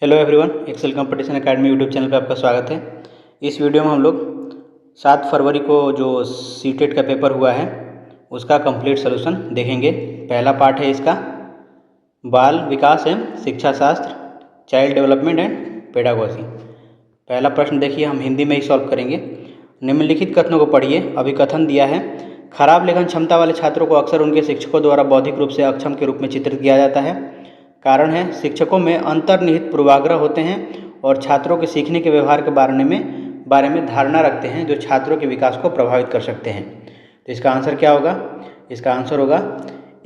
Hello everyone, Excel competition academy YouTube channel पर आपका स्वागत है। इस वीडियो में हम लोग 7 फरवरी को जो सीटेट का पेपर हुआ है उसका कंप्लीट सॉल्यूशन देखेंगे। पहला पार्ट है इसका बाल विकास एवं शिक्षा शास्त्र, चाइल्ड डेवलपमेंट एंड पेडागोजी। पहला प्रश्न देखिए, हम हिंदी में ही सॉल्व करेंगे। निम्नलिखित कथनों को पढ़िए। अभिकथन दिया है, खराब लेखन क्षमता वाले छात्रों को अक्सर उनके शिक्षकों द्वारा बौद्धिक रूप से अक्षम के रूप में चित्रित किया जाता है। कारण है, शिक्षकों में अंतर्निहित पूर्वाग्रह होते हैं और छात्रों के सीखने के व्यवहार के बारे में धारणा रखते हैं जो छात्रों के विकास को प्रभावित कर सकते हैं। तो इसका आंसर क्या होगा? इसका आंसर होगा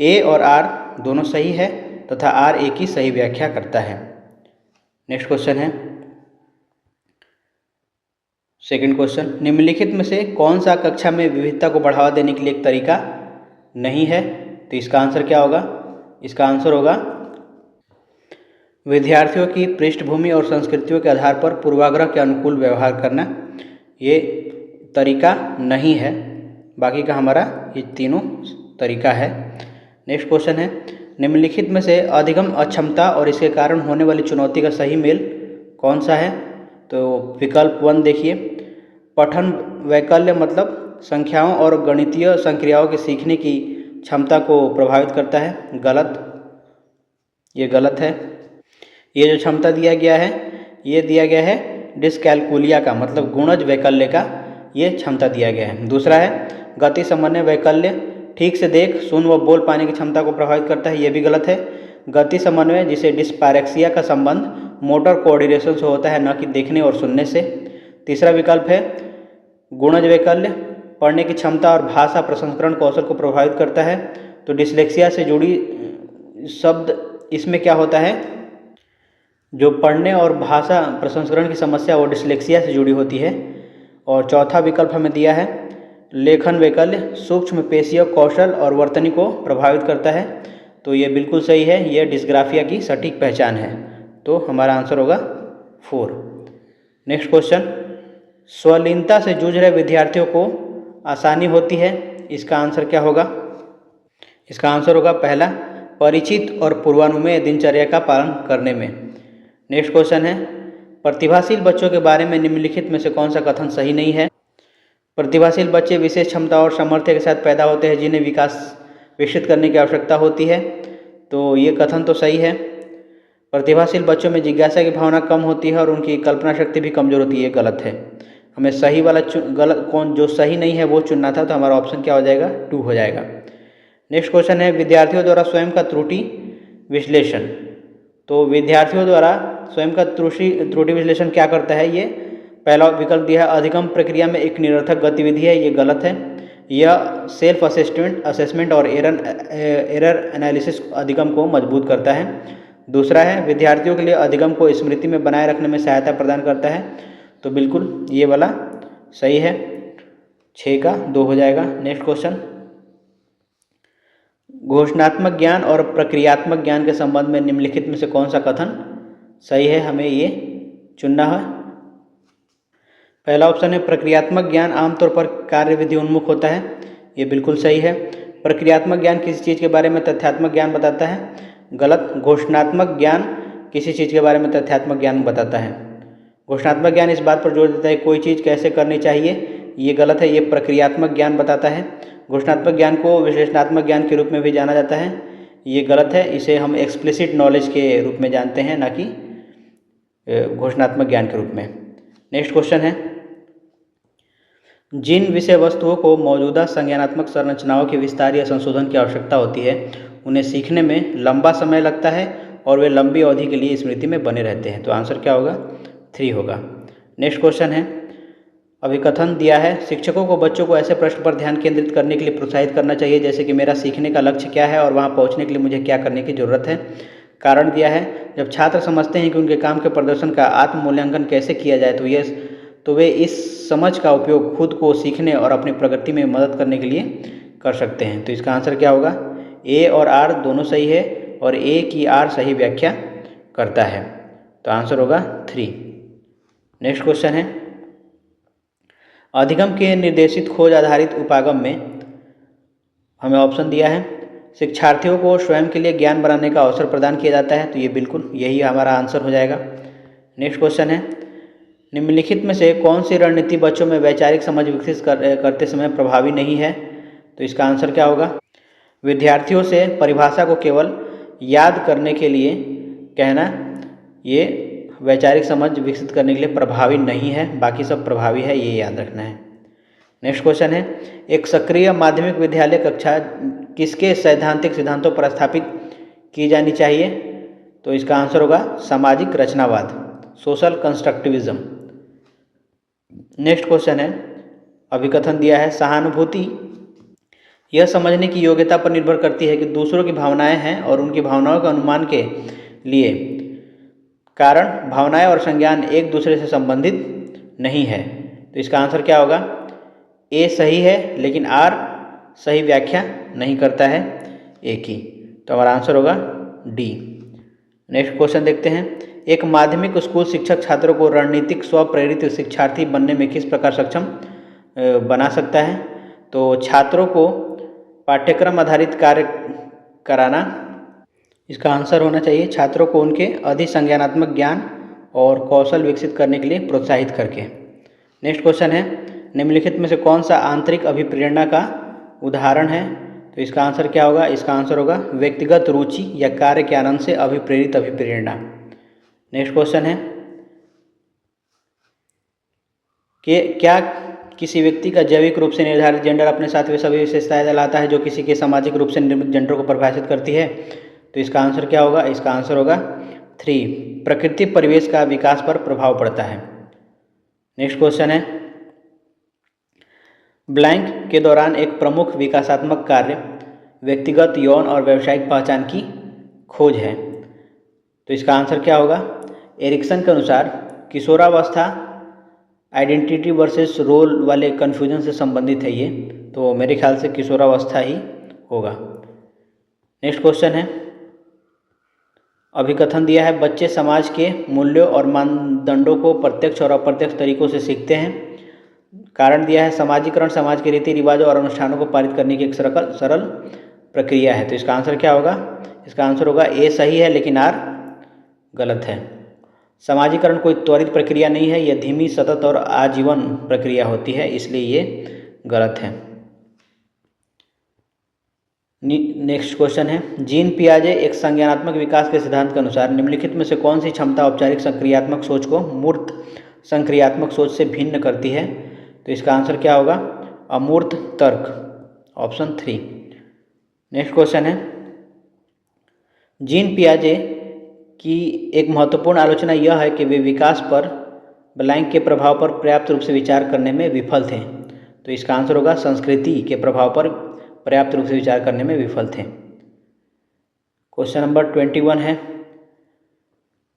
ए और आर दोनों सही है तथा आर ए की सही व्याख्या करता है। नेक्स्ट क्वेश्चन है सेकंड क्वेश्चन, निम्नलिखित में से कौन सा कक्षा में विविधता को बढ़ावा देने के लिए एक तरीका नहीं है? तो इसका आंसर क्या होगा? इसका आंसर होगा विद्यार्थियों की पृष्ठभूमि और संस्कृतियों के आधार पर पूर्वाग्रह के अनुकूल व्यवहार करना ये तरीका नहीं है। बाकी का हमारा ये तीनों तरीका है। नेक्स्ट क्वेश्चन है, निम्नलिखित में से अधिगम अक्षमता और इसके कारण होने वाली चुनौती का सही मेल कौन सा है? तो विकल्प 1 देखिए, पठन वैकल्य मतलब संख्याओं और गणितीय संक्रियाओं के सीखने की क्षमता को प्रभावित करता है। गलत, ये गलत है। ये जो क्षमता दिया गया है ये दिया गया है डिस्कैलकुलिया का, मतलब गुणज वैकल्य का ये क्षमता दिया गया है। दूसरा है गति समन्वय वैकल्य, ठीक से देख सुन व बोल पाने की क्षमता को प्रभावित करता है, ये भी गलत है। गति समन्वय जिसे डिस्पैरेक्सिया का संबंध मोटर कोऑर्डिनेशन से होता है, न कि देखने और सुनने से। तीसरा विकल्प है गुणज वैकल्य, पढ़ने की क्षमता और भाषा प्रसंस्करण कौशल को प्रभावित करता है। तो डिस्लेक्सिया से जुड़ी शब्द इसमें क्या होता है, जो पढ़ने और भाषा प्रसंस्करण की समस्या वो डिस्लेक्सिया से जुड़ी होती है। और चौथा विकल्प हमें दिया है लेखन वैकल्य, सूक्ष्म पेशीय कौशल और वर्तनी को प्रभावित करता है। तो ये बिल्कुल सही है, ये डिस्ग्राफिया की सटीक पहचान है। तो हमारा आंसर होगा 4। नेक्स्ट क्वेश्चन, स्वलीनता से जूझ रहे विद्यार्थियों को आसानी होती है, इसका आंसर क्या होगा? इसका आंसर होगा पहला, परिचित और पूर्वानुमेय दिनचर्या का पालन करने में। नेक्स्ट क्वेश्चन है, प्रतिभाशील बच्चों के बारे में निम्नलिखित में से कौन सा कथन सही नहीं है? प्रतिभाशील बच्चे विशेष क्षमता और सामर्थ्य के साथ पैदा होते हैं जिन्हें विकसित करने की आवश्यकता होती है। तो ये कथन तो सही है। प्रतिभाशील बच्चों में जिज्ञासा की भावना कम होती है और उनकी कल्पना शक्ति भी कमजोर होती है, ये गलत है। हमें सही वाला गलत कौन जो सही नहीं है वो चुनना था, तो हमारा ऑप्शन क्या हो जाएगा? 2 हो जाएगा। नेक्स्ट क्वेश्चन है, विद्यार्थियों द्वारा स्वयं का त्रुटि विश्लेषण। तो विद्यार्थियों द्वारा स्वयं का त्रुटि विश्लेषण क्या करता है? ये पहला विकल्प दिया है अधिगम प्रक्रिया में एक निरर्थक गतिविधि है, ये गलत है। यह सेल्फ असेसमेंट और एरर एनालिसिस अधिगम को मजबूत करता है। दूसरा है विद्यार्थियों के लिए अधिगम को स्मृति में बनाए रखने में सहायता प्रदान करता है। तो बिल्कुल ये वाला सही है, 6 का 2 हो जाएगा। नेक्स्ट क्वेश्चन, घोषणात्मक ज्ञान और प्रक्रियात्मक ज्ञान के संबंध में निम्नलिखित में से कौन सा कथन सही है? हमें ये चुनना है। पहला ऑप्शन है प्रक्रियात्मक ज्ञान आमतौर पर कार्यविधि उन्मुख होता है, ये बिल्कुल सही है। प्रक्रियात्मक ज्ञान किसी चीज़ के बारे में तथ्यात्मक ज्ञान बताता है, गलत। घोषणात्मक ज्ञान किसी चीज़ के बारे में तथ्यात्मक ज्ञान बताता है। घोषणात्मक ज्ञान इस बात पर जोर देता है कोई चीज़ कैसे करनी चाहिए, ये गलत है, ये प्रक्रियात्मक ज्ञान बताता है। घोषणात्मक ज्ञान को विश्लेषणात्मक ज्ञान के रूप में भी जाना जाता है, ये गलत है, इसे हम एक्सप्लिसिट नॉलेज के रूप में जानते हैं, ना कि घोषणात्मक ज्ञान के रूप में। नेक्स्ट क्वेश्चन है, जिन विषय वस्तुओं को मौजूदा संज्ञानात्मक संरचनाओं के विस्तार या संशोधन की आवश्यकता होती है उन्हें सीखने में लंबा समय लगता है और वे लंबी अवधि के लिए स्मृति में बने रहते हैं। तो आंसर क्या होगा? 3 होगा। नेक्स्ट क्वेश्चन है, अभिकथन दिया है, शिक्षकों को बच्चों को ऐसे प्रश्न पर ध्यान केंद्रित करने के लिए प्रोत्साहित करना चाहिए जैसे कि मेरा सीखने का लक्ष्य क्या है और वहां पहुंचने के लिए मुझे क्या करने की ज़रूरत है। कारण दिया है, जब छात्र समझते हैं कि उनके काम के प्रदर्शन का आत्म मूल्यांकन कैसे किया जाए तो वे इस समझ का उपयोग खुद को सीखने और अपनी प्रगति में मदद करने के लिए कर सकते हैं। तो इसका आंसर क्या होगा? ए और आर दोनों सही है और ए की आर सही व्याख्या करता है। तो आंसर होगा 3। नेक्स्ट क्वेश्चन है, अधिगम के निर्देशित खोज आधारित उपागम में हमें ऑप्शन दिया है शिक्षार्थियों को स्वयं के लिए ज्ञान बनाने का अवसर प्रदान किया जाता है, तो ये बिल्कुल यही हमारा आंसर हो जाएगा। नेक्स्ट क्वेश्चन है, निम्नलिखित में से कौन सी रणनीति बच्चों में वैचारिक समझ विकसित करते समय प्रभावी नहीं है? तो इसका आंसर क्या होगा? विद्यार्थियों से परिभाषा को केवल याद करने के लिए कहना, ये वैचारिक समझ विकसित करने के लिए प्रभावी नहीं है, बाकी सब प्रभावी है, ये याद रखना है। नेक्स्ट क्वेश्चन है, एक सक्रिय माध्यमिक विद्यालय कक्षा किसके सैद्धांतिक सिद्धांतों पर स्थापित की जानी चाहिए? तो इसका आंसर होगा सामाजिक रचनावाद, सोशल कंस्ट्रक्टिविज्म। नेक्स्ट क्वेश्चन है, अभिकथन दिया है, सहानुभूति यह समझने की योग्यता पर निर्भर करती है कि दूसरों की भावनाएं हैं और उनकी भावनाओं के अनुमान के लिए कारण, भावनाएं और संज्ञान एक दूसरे से संबंधित नहीं है। तो इसका आंसर क्या होगा? ए सही है, लेकिन आर सही व्याख्या नहीं करता है ए की, तो हमारा आंसर होगा डी। नेक्स्ट क्वेश्चन देखते हैं, एक माध्यमिक स्कूल शिक्षक छात्रों को रणनीतिक स्वप्रेरित शिक्षार्थी बनने में किस प्रकार सक्षम बना सकता है? तो छात्रों को पाठ्यक्रम आधारित कार्य कराना, इसका आंसर होना चाहिए छात्रों को उनके अधिसंज्ञानात्मक ज्ञान और कौशल विकसित करने के लिए प्रोत्साहित करके। नेक्स्ट क्वेश्चन है, निम्नलिखित में से कौन सा आंतरिक अभिप्रेरणा का उदाहरण है? तो इसका आंसर क्या होगा? इसका आंसर होगा व्यक्तिगत रुचि या कार्य के आनंद से अभिप्रेरित अभिप्रेरणा। नेक्स्ट क्वेश्चन है कि क्या किसी व्यक्ति का जैविक रूप से निर्धारित जेंडर अपने साथ वे सभी विशेषताएं लाता है जो किसी के सामाजिक रूप से निर्मित जेंडर को परिभाषित करती है? तो इसका आंसर क्या होगा? इसका आंसर होगा 3, प्रकृति परिवेश का विकास पर प्रभाव पड़ता है। नेक्स्ट क्वेश्चन है, ब्लैंक के दौरान एक प्रमुख विकासात्मक कार्य व्यक्तिगत, यौन और व्यावसायिक पहचान की खोज है। तो इसका आंसर क्या होगा? एरिक्सन के अनुसार किशोरावस्था आइडेंटिटी वर्सेस रोल वाले कन्फ्यूजन से संबंधित है ये, तो मेरे ख्याल से किशोरावस्था ही होगा। नेक्स्ट क्वेश्चन है, अभिकथन दिया है, बच्चे समाज के मूल्यों और मानदंडों को प्रत्यक्ष और अप्रत्यक्ष तरीकों से सीखते हैं। कारण दिया है, समाजीकरण समाज के रीति रिवाजों और अनुष्ठानों को पारित करने की एक सरल प्रक्रिया है। तो इसका आंसर क्या होगा? इसका आंसर होगा ए सही है, लेकिन आर गलत है। समाजीकरण कोई त्वरित प्रक्रिया नहीं है, यह धीमी, सतत और आजीवन प्रक्रिया होती है, इसलिए ये गलत है। नेक्स्ट क्वेश्चन है, जीन पियाजे एक संज्ञानात्मक विकास के सिद्धांत के अनुसार निम्नलिखित में से कौन सी क्षमता औपचारिक संक्रियात्मक सोच को मूर्त संक्रियात्मक सोच से भिन्न करती है? तो इसका आंसर क्या होगा? अमूर्त तर्क, ऑप्शन 3। नेक्स्ट क्वेश्चन है, जीन पियाजे की एक महत्वपूर्ण आलोचना यह है कि वे विकास पर ब्लैंक के प्रभाव पर पर्याप्त रूप से विचार करने में विफल थे। तो इसका आंसर होगा संस्कृति के प्रभाव पर पर्याप्त रूप से विचार करने में विफल थे। क्वेश्चन नंबर 21 है,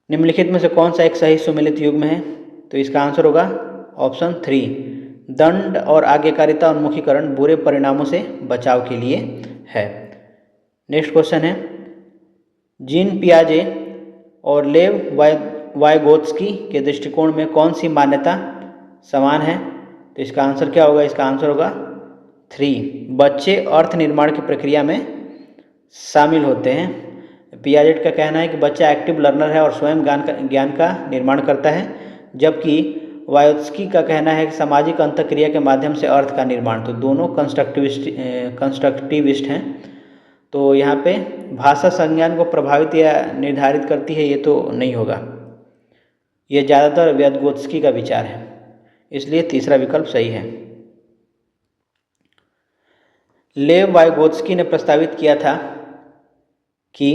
निम्नलिखित में से कौन सा एक सही सुमेलित युग्म है? तो इसका आंसर होगा ऑप्शन 3, दंड और आज्ञाकारिता उन्मुखीकरण बुरे परिणामों से बचाव के लिए है। नेक्स्ट क्वेश्चन है, जीन पियाजे और लेव वाइगोत्स्की के दृष्टिकोण में कौन सी मान्यता समान है? तो इसका आंसर क्या होगा? इसका आंसर होगा 3, बच्चे अर्थ निर्माण की प्रक्रिया में शामिल होते हैं। पियाजेट का कहना है कि बच्चा एक्टिव लर्नर है और स्वयं ज्ञान का निर्माण करता है, जबकि वायोत्स्की का कहना है कि सामाजिक अंतःक्रिया के माध्यम से अर्थ का निर्माण। तो दोनों कंस्ट्रक्टिविस्ट हैं। तो यहाँ पे भाषा संज्ञान को प्रभावित या निर्धारित करती है, ये तो नहीं होगा, ये ज़्यादातर वाइगोत्स्की का विचार है, इसलिए तीसरा विकल्प सही है। लेव वाइगोत्स्की ने प्रस्तावित किया था कि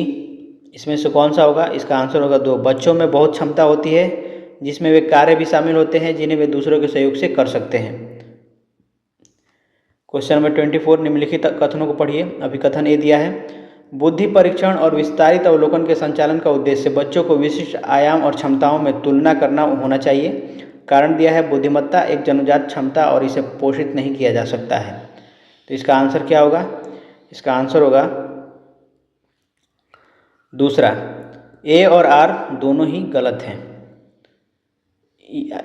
इसमें से कौन सा होगा? इसका आंसर होगा 2, बच्चों में बहुत क्षमता होती है जिसमें वे कार्य भी शामिल होते हैं जिन्हें वे दूसरों के सहयोग से कर सकते हैं। क्वेश्चन नंबर 24, निम्नलिखित कथनों को पढ़िए। अभिकथन ए दिया है, बुद्धि परीक्षण और विस्तारित अवलोकन के संचालन का उद्देश्य बच्चों को विशिष्ट आयाम और क्षमताओं में तुलना करना होना चाहिए। कारण दिया है, बुद्धिमत्ता एक जन्मजात क्षमता और इसे पोषित नहीं किया जा सकता है। तो इसका आंसर क्या होगा? इसका आंसर होगा दूसरा, ए और आर दोनों ही गलत हैं।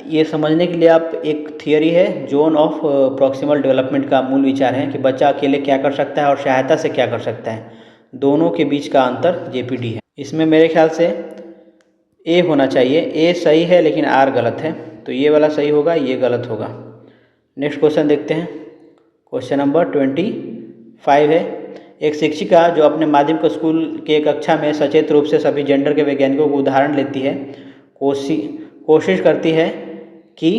ये समझने के लिए आप एक थियरी है जोन ऑफ प्रॉक्सिमल डेवलपमेंट का मूल विचार है कि बच्चा अकेले क्या कर सकता है और सहायता से क्या कर सकता है, दोनों के बीच का अंतर जेपीडी है। इसमें मेरे ख्याल से ए होना चाहिए, ए सही है लेकिन आर गलत है, तो ये वाला सही होगा, ये गलत होगा। नेक्स्ट क्वेश्चन देखते हैं। क्वेश्चन नंबर 25 है, एक शिक्षिका जो अपने माध्यमिक स्कूल के कक्षा में सचेत रूप से सभी जेंडर के वैज्ञानिकों को उदाहरण लेती है, कोशिश करती है कि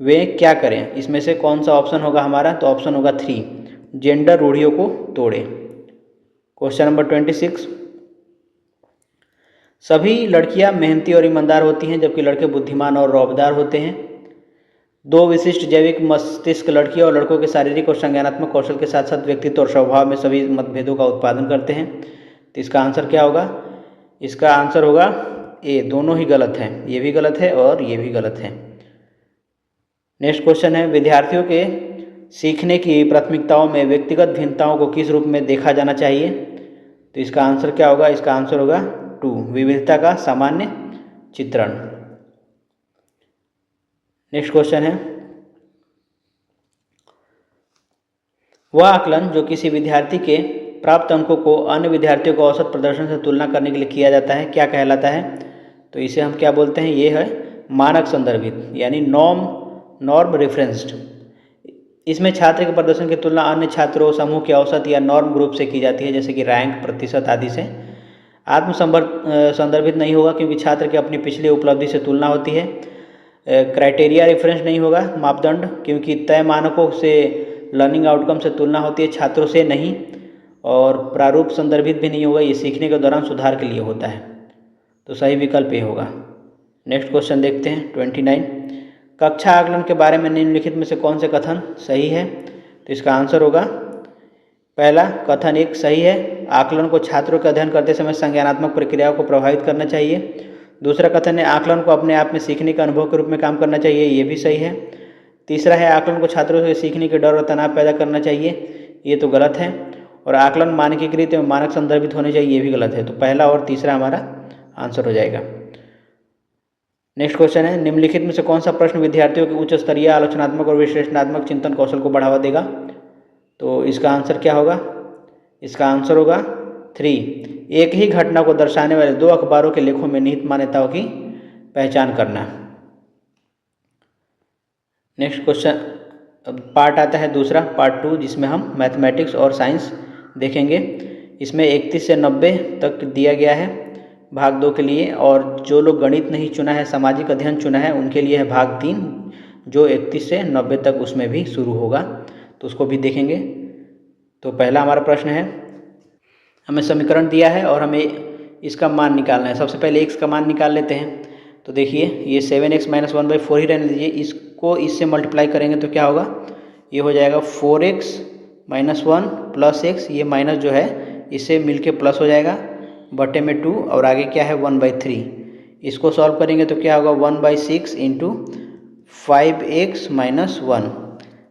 वे क्या करें, इसमें से कौन सा ऑप्शन होगा हमारा? तो ऑप्शन होगा 3, जेंडर रूढ़ियों को तोड़े। क्वेश्चन नंबर 26, सभी लड़कियां मेहनती और ईमानदार होती हैं जबकि लड़के बुद्धिमान और रौबदार होते हैं। दो विशिष्ट जैविक मस्तिष्क लड़कियों और लड़कों के शारीरिक और संज्ञानात्मक कौशल के साथ साथ व्यक्तित्व और स्वभाव में सभी मतभेदों का उत्पादन करते हैं। तो इसका आंसर क्या होगा? इसका आंसर होगा ए, दोनों ही गलत हैं, ये भी गलत है और ये भी गलत है। नेक्स्ट क्वेश्चन है, विद्यार्थियों के सीखने की प्राथमिकताओं में व्यक्तिगत भिन्नताओं को किस रूप में देखा जाना चाहिए? तो इसका आंसर क्या होगा? इसका आंसर होगा 2, विविधता का सामान्य चित्रण। नेक्स्ट क्वेश्चन है, वह आकलन जो किसी विद्यार्थी के प्राप्त अंकों को अन्य विद्यार्थियों को औसत प्रदर्शन से तुलना करने के लिए किया जाता है, क्या कहलाता है? तो इसे हम क्या बोलते हैं? ये है मानक संदर्भित, यानी नॉर्म रेफरेंस्ड। इसमें छात्र के प्रदर्शन की तुलना अन्य छात्रों समूह के औसत या नॉर्म ग्रुप से की जाती है, जैसे कि रैंक, प्रतिशत आदि से। संदर्भित नहीं होगा क्योंकि छात्र की अपनी पिछली उपलब्धि से तुलना होती है। क्राइटेरिया रेफरेंस नहीं होगा, मापदंड, क्योंकि तय मानकों से लर्निंग आउटकम से तुलना होती है, छात्रों से नहीं। और प्रारूप संदर्भित भी नहीं होगा, ये सीखने के दौरान सुधार के लिए होता है। तो सही विकल्प ये होगा। नेक्स्ट क्वेश्चन देखते हैं 29, कक्षा आकलन के बारे में निम्नलिखित में से कौन से कथन सही है? तो इसका आंसर होगा पहला, कथन 1 सही है, आकलन को छात्रों के अध्ययन करते समय संज्ञानात्मक प्रक्रियाओं को प्रभावित करना चाहिए। दूसरा कथन है, आकलन को अपने आप में सीखने के अनुभव के रूप में काम करना चाहिए, ये भी सही है। तीसरा है, आकलन को छात्रों से सीखने के डर और तनाव पैदा करना चाहिए, ये तो गलत है। और आकलन मानकीकृत एवं मानक संदर्भित होने चाहिए, ये भी गलत है। तो पहला और तीसरा हमारा आंसर हो जाएगा। नेक्स्ट क्वेश्चन है, निम्नलिखित में से कौन सा प्रश्न विद्यार्थियों के उच्च स्तरीय आलोचनात्मक और विश्लेषणात्मक चिंतन कौशल को बढ़ावा देगा? तो इसका आंसर क्या होगा? इसका आंसर होगा 3, एक ही घटना को दर्शाने वाले 2 अखबारों के लेखों में निहित मान्यताओं की पहचान करना। नेक्स्ट क्वेश्चन पार्ट आता है दूसरा, पार्ट 2, जिसमें हम मैथमेटिक्स और साइंस देखेंगे। इसमें 31 से 90 तक दिया गया है भाग 2 के लिए, और जो लोग गणित नहीं चुना है, सामाजिक अध्ययन चुना है, उनके लिए है भाग 3, जो 31 से 90 तक उसमें भी शुरू होगा, तो उसको भी देखेंगे। तो पहला हमारा प्रश्न है, हमें समीकरण दिया है और हमें इसका मान निकालना है। सबसे पहले x का मान निकाल लेते हैं। तो देखिए, ये 7x - 1/4 ही रहने दीजिए, इसको इससे मल्टीप्लाई करेंगे तो क्या होगा? ये हो जाएगा 4x - 1 + x, ये माइनस जो है इससे मिलके प्लस हो जाएगा, बटे में 2, और आगे क्या है 1/3। इसको सॉल्व करेंगे तो क्या होगा? 1/6 × 5x - 1।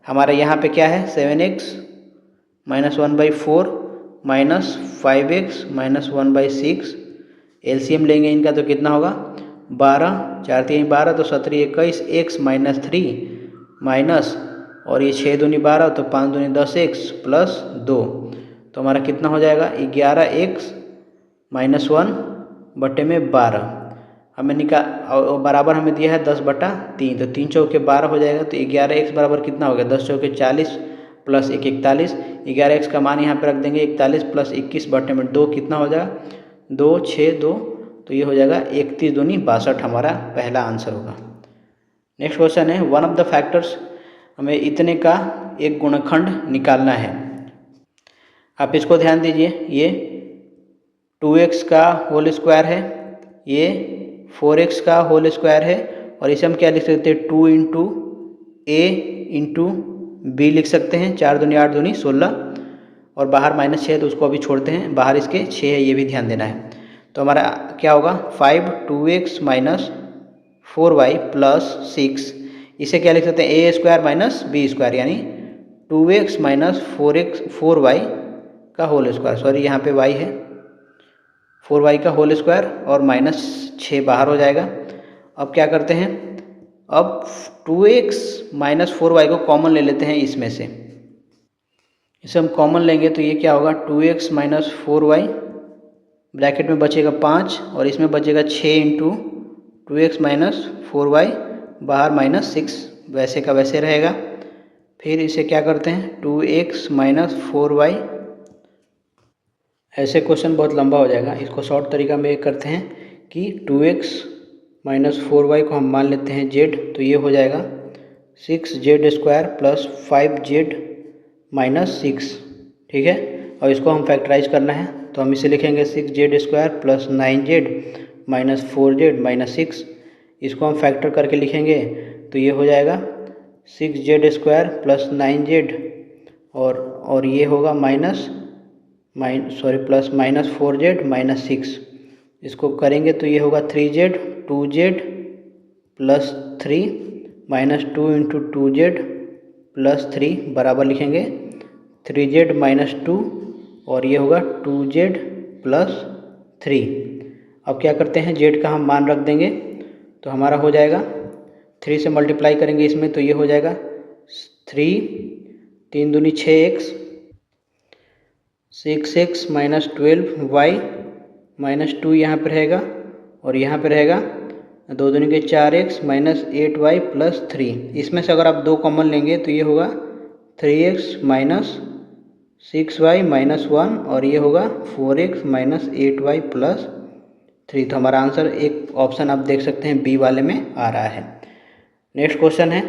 हमारा यहाँ पे क्या है? 7x - 1/4 minus 5x - 1/6। एलसीएम लेंगे इनका तो कितना होगा? 12, 4 3 12, तो 17 21, x - 3 माइनस, और ये 6 दूनी 12, तो 5 दूनी 10x + 2, तो हमारा कितना हो जाएगा? 11x - 1 बटे में 12। हमें बराबर हमें दिया है 10/3, तो 3 चौके 12 हो जाएगा। तो 11x बराबर कितना हो गया? 10 चौके 40 + 1 41। 11x का मान यहाँ पे रख देंगे, 41 + 21 बटे में 2 कितना हो जाएगा? 2 6 2, तो ये हो जाएगा 31 दूनी 62, हमारा पहला आंसर होगा। नेक्स्ट क्वेश्चन है, वन ऑफ द फैक्टर्स, हमें इतने का एक गुणनखंड निकालना है। आप इसको ध्यान दीजिए, ये 2x का होल स्क्वायर है, ये 4x का होल स्क्वायर है, और इसे हम क्या लिख सकते हैं? 2 × a × b लिख सकते हैं। 4 दूनी 8 दूनी 16, और बाहर -6 है तो उसको अभी छोड़ते हैं, बाहर इसके 6 है, ये भी ध्यान देना है। तो हमारा क्या होगा? 5 2x - 4y + 6, इसे क्या लिख सकते हैं? a² - b², यानी 2x - 4y का होल स्क्वायर, सॉरी यहाँ पे y है, 4y का होल स्क्वायर, और -6 बाहर हो जाएगा। अब क्या करते हैं? अब 2x - 4y को कॉमन ले लेते हैं इसमें से। इसे हम कॉमन लेंगे तो ये क्या होगा? 2x - 4y ब्रैकेट में बचेगा 5 और इसमें बचेगा 6 इंटू 2x माइनस 4y, बाहर -6 वैसे का वैसे रहेगा। फिर इसे क्या करते हैं 2x माइनस 4y। ऐसे क्वेश्चन बहुत लंबा हो जाएगा, इसको शॉर्ट तरीका में करते हैं कि 2x माइनस 4y को हम मान लेते हैं z, तो ये हो जाएगा 6z² प्लस 5z माइनस 6। ठीक है, और इसको हम फैक्टराइज करना है तो हम इसे लिखेंगे 6z² plus 9z minus 4z minus 6। इसको हम फैक्टर करके लिखेंगे तो ये हो जाएगा 6z² प्लस 9z और ये होगा प्लस माइनस 4z माइनस 6। इसको करेंगे तो ये होगा 3z 2z plus 3 minus 2 into 2z plus 3 बराबर लिखेंगे 3z माइनस 2 और ये होगा 2z प्लस 3। अब क्या करते हैं z का हम मान रख देंगे तो हमारा हो जाएगा 3 से मल्टीप्लाई करेंगे इसमें तो ये हो जाएगा 3 दूनी 6x 6x minus 12y minus 2 यहाँ पर रहेगा और यहाँ पर रहेगा 2 दूनी के 4x माइनस 8y प्लस 3। इसमें से अगर आप 2 कॉमन लेंगे तो ये होगा 3x माइनस 6y माइनस 1 और ये होगा 4x माइनस 8y प्लस 3। तो हमारा आंसर एक ऑप्शन आप देख सकते हैं बी वाले में आ रहा है। नेक्स्ट क्वेश्चन है,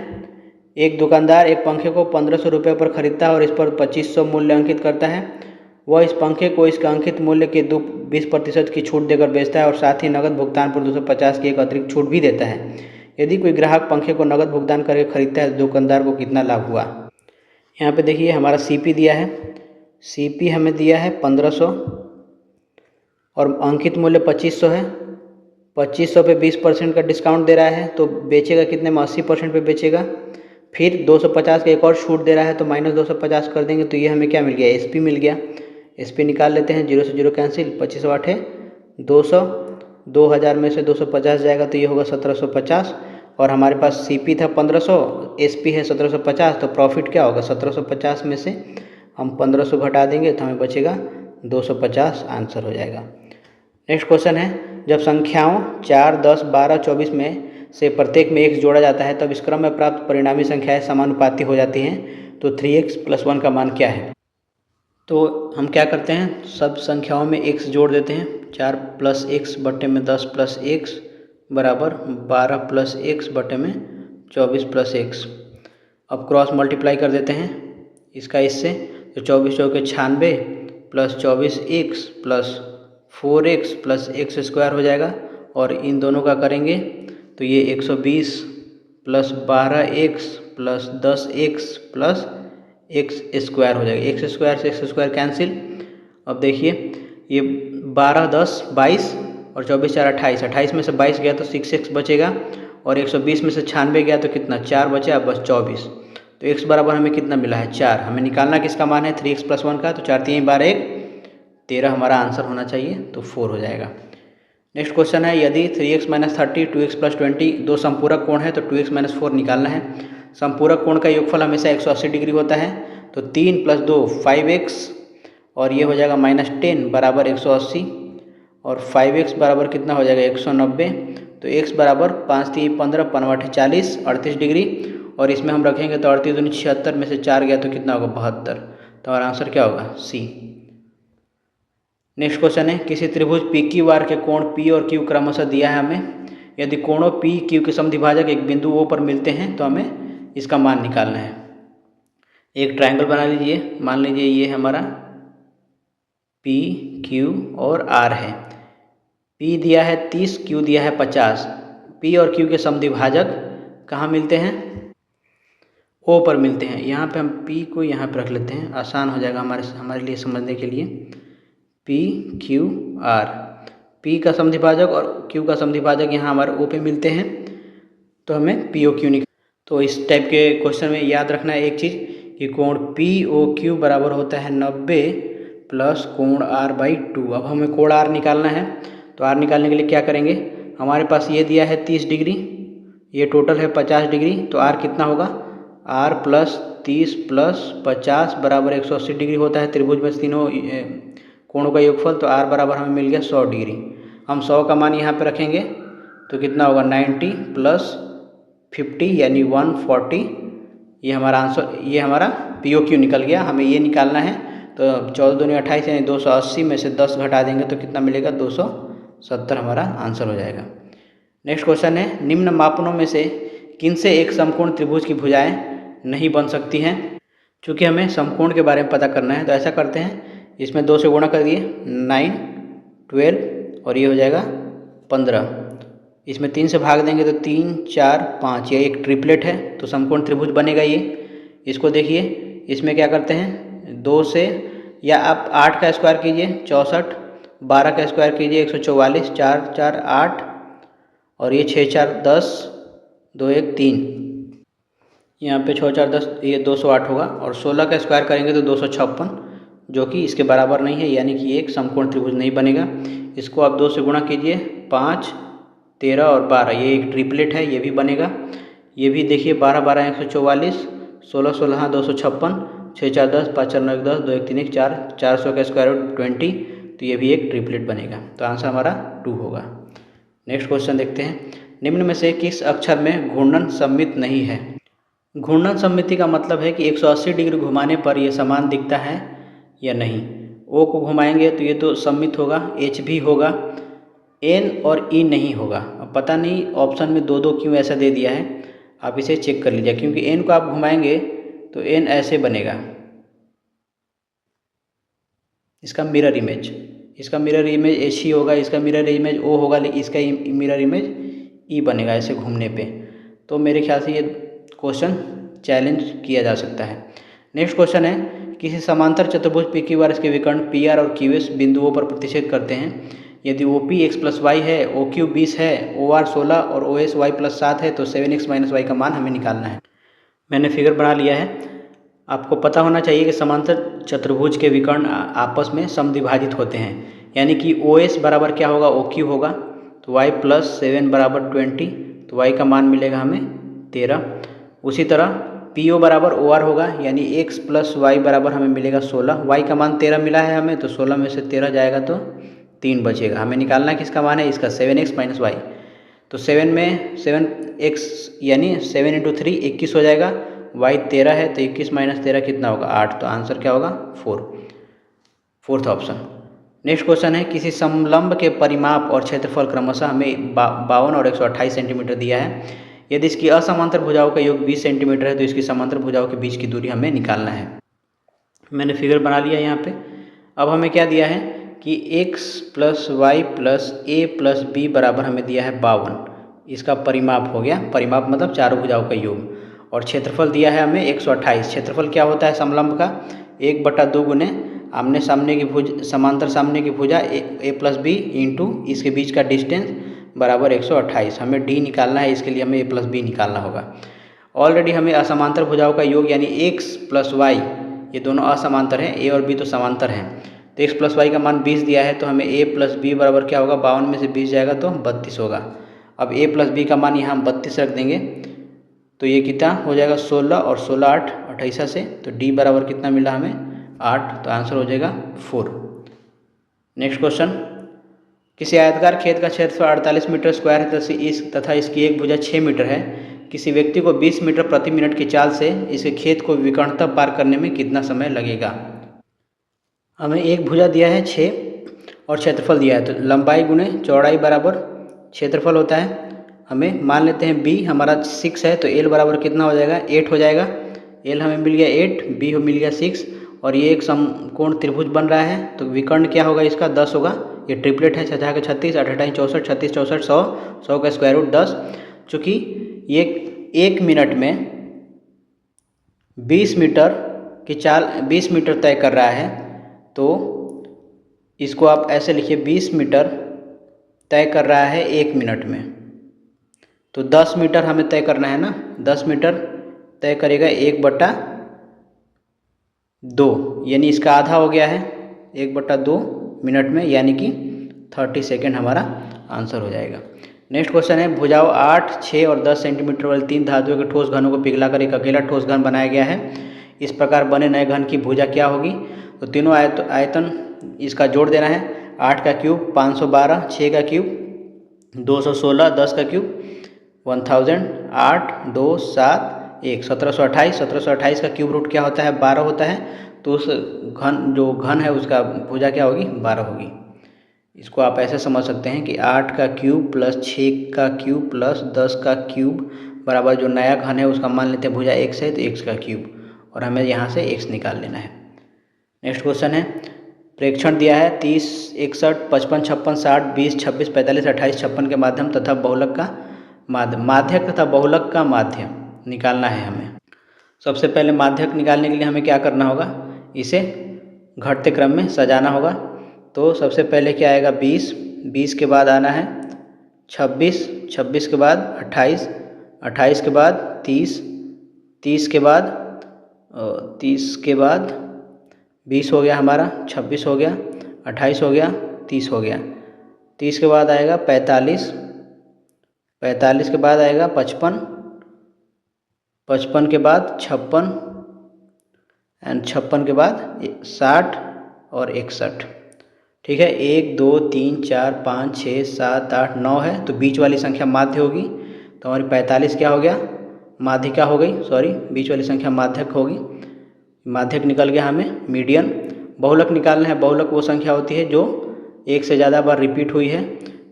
एक दुकानदार एक पंखे को 1500 रुपये पर खरीदता है और इस पर 2500 मूल्य अंकित करता है। वह इस पंखे को इसके अंकित मूल्य के 20% की छूट देकर बेचता है और साथ ही नकद भुगतान पर 250 की एक अतिरिक्त छूट भी देता है। यदि कोई ग्राहक पंखे को नकद भुगतान करके खरीदता है तो दुकानदार को कितना लाभ हुआ। यहाँ पे देखिए हमारा CP दिया है, CP हमें दिया है 1500 और अंकित मूल्य 2500 है। 2500 पे 20% का डिस्काउंट दे रहा है तो बेचेगा कितने में 80% पे बेचेगा। फिर 250 का एक और छूट दे रहा है तो माइनस 250 कर देंगे तो ये हमें क्या मिल गया SP मिल गया। SP निकाल लेते हैं, 0 से 0 कैंसिल, 25 8 है 200, 2000 में से 250 जाएगा तो ये होगा 1750 और हमारे पास CP था 1500, SP है 1750 तो प्रॉफिट क्या होगा 1750 में से हम 1500 घटा देंगे तो हमें बचेगा 250, आंसर हो जाएगा। नेक्स्ट क्वेश्चन है, जब संख्याओं 4, 10, 12, 24 में से प्रत्येक में x जोड़ा जाता है तब इस क्रम में प्राप्त परिणामी संख्याएं समानुपाती हो जाती हैं, तो 3x प्लस 1 का मान क्या है। तो हम क्या करते हैं सब संख्याओं में x जोड़ देते हैं। 4 प्लस x बटे में 10 प्लस x बराबर 12 प्लस x बटे में 24 प्लस x। अब क्रॉस मल्टीप्लाई कर देते हैं इसका इससे, तो 24 चौके 96 plus 24x plus 4x plus x² हो जाएगा और इन दोनों का करेंगे तो ये 120 plus 12x plus 10x plus x² हो जाएगा। x² से x² कैंसिल। अब देखिए ये 12 10 22 और 24 4 28, 28 में से 22 गया तो 6x बचेगा और 120 में से 96 गया तो कितना 4 बचा बस 24। तो x बराबर हमें कितना मिला है 4। हमें निकालना किसका मान है 3x प्लस 1 का, तो 4 3 12 1 13 हमारा आंसर होना चाहिए, तो 4 हो जाएगा। नेक्स्ट क्वेश्चन है, यदि 3x माइनस 30 2x प्लस 20 दो संपूरक कोण है तो 2x माइनस 4 निकालना है। संपूरक कोण का योगफल हमेशा 180 डिग्री होता है, तो 3 प्लस 2 5x और ये हो जाएगा -10 बराबर 180 और 5x बराबर कितना हो जाएगा 190। तो x बराबर 5 3 15 5 40 38 डिग्री और इसमें हम रखेंगे तो 38 दूनी 76 में से 4 गया तो कितना होगा 72। तो हमारा आंसर क्या होगा C। नेक्स्ट क्वेश्चन है, किसी त्रिभुज PQR के कोण P और Q क्रमशः दिया है हमें। यदि कोणों P Q के समद्विभाजक एक बिंदु O पर मिलते हैं तो हमें इसका मान निकालना है। एक ट्रायंगल बना लीजिए, मान लीजिए ये हमारा P Q और R है। P दिया है 30, Q दिया है 50। P और Q के समद्विभाजक कहाँ मिलते हैं O पर मिलते हैं। यहाँ पे हम P को यहाँ पर रख लेते हैं, आसान हो जाएगा हमारे लिए समझने के लिए। P Q R, P का समद्विभाजक और Q का समद्विभाजक यहाँ हमारे O पे मिलते हैं तो हमें POQ निकाल। तो इस टाइप के क्वेश्चन में याद रखना है एक चीज़ कि कोण POQ बराबर होता है 90 प्लस कोण R/2। अब हमें कोण R निकालना है, तो R निकालने के लिए क्या करेंगे, हमारे पास ये दिया है 30 डिग्री, ये टोटल है 50 डिग्री, तो R कितना होगा R प्लस 30 प्लस 50 बराबर 180 डिग्री होता है। त्रिभुज में तीनों कोणों का योगफल, तो आर बराबर हमें मिल गया 100 डिग्री। हम 100 का मान यहाँ पे रखेंगे तो कितना होगा 90 प्लस 50 यानी 140। ये हमारा आंसर, ये हमारा POQ निकल गया। हमें ये निकालना है तो 14 दूनी 28 यानी 280 में से 10 घटा देंगे तो कितना मिलेगा 270 हमारा आंसर हो जाएगा। नेक्स्ट क्वेश्चन है, निम्न मापनों में से किन से एक समकोण त्रिभुज की भुजाएं नहीं बन सकती हैं। चूँकि हमें समकोण के बारे में पता करना है तो ऐसा करते हैं, इसमें 2 से गुणा कर दिए 9 12 और ये हो जाएगा 15। इसमें 3 से भाग देंगे तो 3 4 5, ये एक ट्रिपलेट है तो समकोण त्रिभुज बनेगा ये। इसको देखिए, इसमें क्या करते हैं 2 से, या आप 8 का स्क्वायर कीजिए 64, 12 का स्क्वायर कीजिए 144, 4 4 8 और ये 6 4 10, 2 1 3, यहाँ पे 6 4 10, ये 208 होगा। और 16 का स्क्वायर करेंगे तो 256, जो कि इसके बराबर नहीं है, यानी कि एक समकोण त्रिभुज नहीं बनेगा। इसको आप 2 से गुणा कीजिए 5 13 और 12, ये एक ट्रिपलेट है, ये भी बनेगा। ये भी देखिए 12 12 144, 16 16 256, 6 4 10, 5 4 9 10, 2 1 3 1 4, 400 का स्क्वायर रूट 20, तो ये भी एक ट्रिपलेट बनेगा। तो आंसर हमारा 2 होगा। नेक्स्ट क्वेश्चन देखते हैं, निम्न में से किस अक्षर में घूर्णन सममित नहीं है। घूर्णन सममिति का मतलब है कि 180 डिग्री घुमाने पर यह समान दिखता है या नहीं। O को घुमाएंगे तो ये तो सममित होगा, H भी होगा, N और E नहीं होगा। अब पता नहीं ऑप्शन में 2 2 क्यों ऐसा दे दिया है, आप इसे चेक कर लीजिए। क्योंकि N को आप घुमाएंगे तो N ऐसे बनेगा, इसका मिरर इमेज, इसका मिरर इमेज H ही होगा, इसका मिरर इमेज O होगा, लेकिन इसका मिरर इमेज E बनेगा ऐसे घूमने पे। तो मेरे ख्याल से ये क्वेश्चन चैलेंज किया जा सकता है। नेक्स्ट क्वेश्चन है, किसी समांतर चतुर्भुज PQR के विकर्ण PR और QS बिंदुओं पर प्रतिच्छेद करते हैं। यदि OP x + y है, OQ 20 है, OR 16 और OS y + 7 है तो 7x - y का मान हमें निकालना है। मैंने फिगर बना लिया है। आपको पता होना चाहिए कि समांतर चतुर्भुज के विकर्ण आपस में समद्विभाजित होते हैं, यानी कि OS बराबर क्या होगा OQ होगा, तो y + 7 बराबर 20, तो y का मान मिलेगा हमें 13। उसी तरह PO बराबर OR होगा, यानी x + y बराबर हमें मिलेगा 16। y का मान 13 मिला है हमें, तो 16 में से 13 जाएगा तो 3 बचेगा। हमें निकालना किसका मान है, इसका 7x - y। तो 7 में 7x यानी 7 × 3 21 हो जाएगा, y 13 है तो 21 - 13 कितना होगा 8, तो आंसर क्या होगा 4, फोर्थ ऑप्शन। नेक्स्ट क्वेश्चन है, किसी समलंब के परिमाप और क्षेत्रफल क्रमशः हमें 52 और 128 सेंटीमीटर दिया है। यदि इसकी असमांतर भुजाओं का योग 20 सेंटीमीटर है तो इसकी समांतर भुजाओं के बीच की दूरी हमें निकालना है। मैंने फिगर बना लिया यहाँ पे। अब हमें क्या दिया है कि x + y + a + b बराबर हमें दिया है 52, इसका परिमाप हो गया, परिमाप मतलब चारों भुजाओं का योग। और क्षेत्रफल दिया है हमें 128। क्षेत्रफल क्या होता है समलंब का, 1/2 गुने आमने सामने की भुज, समांतर सामने की भुजा a + b इंटू इसके बीच का डिस्टेंस बराबर 128। हमें d निकालना है, इसके लिए हमें a + b निकालना होगा। ऑलरेडी हमें असमांतर भुजाओं का योग यानी x + y, ये दोनों असमांतर हैं, a और b तो समांतर हैं, तो x + y का मान 20 दिया है, तो हमें a + b बराबर क्या होगा 52 में से 20 जाएगा तो 32 होगा। अब a + b का मान यहाँ हम 32 रख देंगे, तो ये कितना हो जाएगा 16 और 16 8 28 से, तो d बराबर कितना मिला हमें 8, तो आंसर हो जाएगा 4। नेक्स्ट क्वेश्चन, किसी आयताकार खेत का क्षेत्रफल 48 मीटर स्क्वायर है तथा इसकी एक भुजा 6 मीटर है। किसी व्यक्ति को 20 मीटर प्रति मिनट की चाल से इसके खेत को विकर्णता पार करने में कितना समय लगेगा। हमें एक भुजा दिया है 6 और क्षेत्रफल दिया है, तो लंबाई गुणे चौड़ाई बराबर क्षेत्रफल होता है। हमें मान लेते हैं b हमारा 6 है, तो l बराबर कितना हो जाएगा 8 हो जाएगा। l हमें मिल गया 8, b मिल गया 6, और ये एक समकोण त्रिभुज बन रहा है, तो विकर्ण क्या होगा इसका 10 होगा। ये ट्रिपलेट है, 6 के 36, 8 8 64, 36 64 100, 100 का स्क्वायर रूट 10। चूँकि ये 1 मिनट में 20 मीटर की चाल 20 मीटर तय कर रहा है, तो इसको आप ऐसे लिखिए 20 मीटर तय कर रहा है 1 मिनट में, तो 10 मीटर हमें तय करना है ना, 10 मीटर तय करेगा 1/2, यानी इसका आधा हो गया है 1/2 मिनट में, यानी कि 30 सेकेंड हमारा आंसर हो जाएगा। नेक्स्ट क्वेश्चन है, भुजाओं 8, 6 और 10 सेंटीमीटर वाले 3 धातुओं के ठोस घनों को पिघलाकर एक अकेला ठोस घन बनाया गया है। इस प्रकार बने नए घन की भुजा क्या होगी। तो तीनों आयतन इसका जोड़ देना है। 8 का क्यूब 512, 6 का क्यूब 216, 10 का क्यूब 1000, 8 2 7 1 1728। 1728 का क्यूब रूट क्या होता है? 12 होता है। तो उस जो घन है उसका भुजा क्या होगी? 12 होगी। इसको आप ऐसे समझ सकते हैं कि 8 का क्यूब प्लस 6 का क्यूब प्लस 10 का क्यूब बराबर जो नया घन है उसका मान लेते हैं भुजा x है, तो x का क्यूब, और हमें यहाँ से x निकाल लेना है। नेक्स्ट क्वेश्चन है, प्रेक्षण दिया है 30, 61, 55, 56, 60, 20, 26, 45, 28, 56 के माध्यम तथा बहुलक का माध्यक तथा बहुलक का माध्य निकालना है हमें। सबसे पहले माध्यक निकालने के लिए हमें क्या करना होगा? इसे घटते क्रम में सजाना होगा। तो सबसे पहले क्या आएगा? 20, 20 के बाद आना है 26, 26 के बाद 28, 28 के बाद 30, 30 के बाद 20 हो गया हमारा, 26 हो गया, 28 हो गया, 30 हो गया। 30 के बाद आएगा 45, 45 के बाद आएगा 55, 55 के बाद 56 एंड 56 के बाद 60 और 61। ठीक है, 1 2 3 4 5 6 7 8 9 है, तो बीच वाली संख्या माध्य होगी। तो हमारी 45 क्या हो गया? माध्यिका हो गई, सॉरी, बीच वाली संख्या माध्यक होगी। माध्यक निकल गया हमें मीडियन। बहुलक निकालना है। बहुलक वो संख्या होती है जो एक से ज़्यादा बार रिपीट हुई है।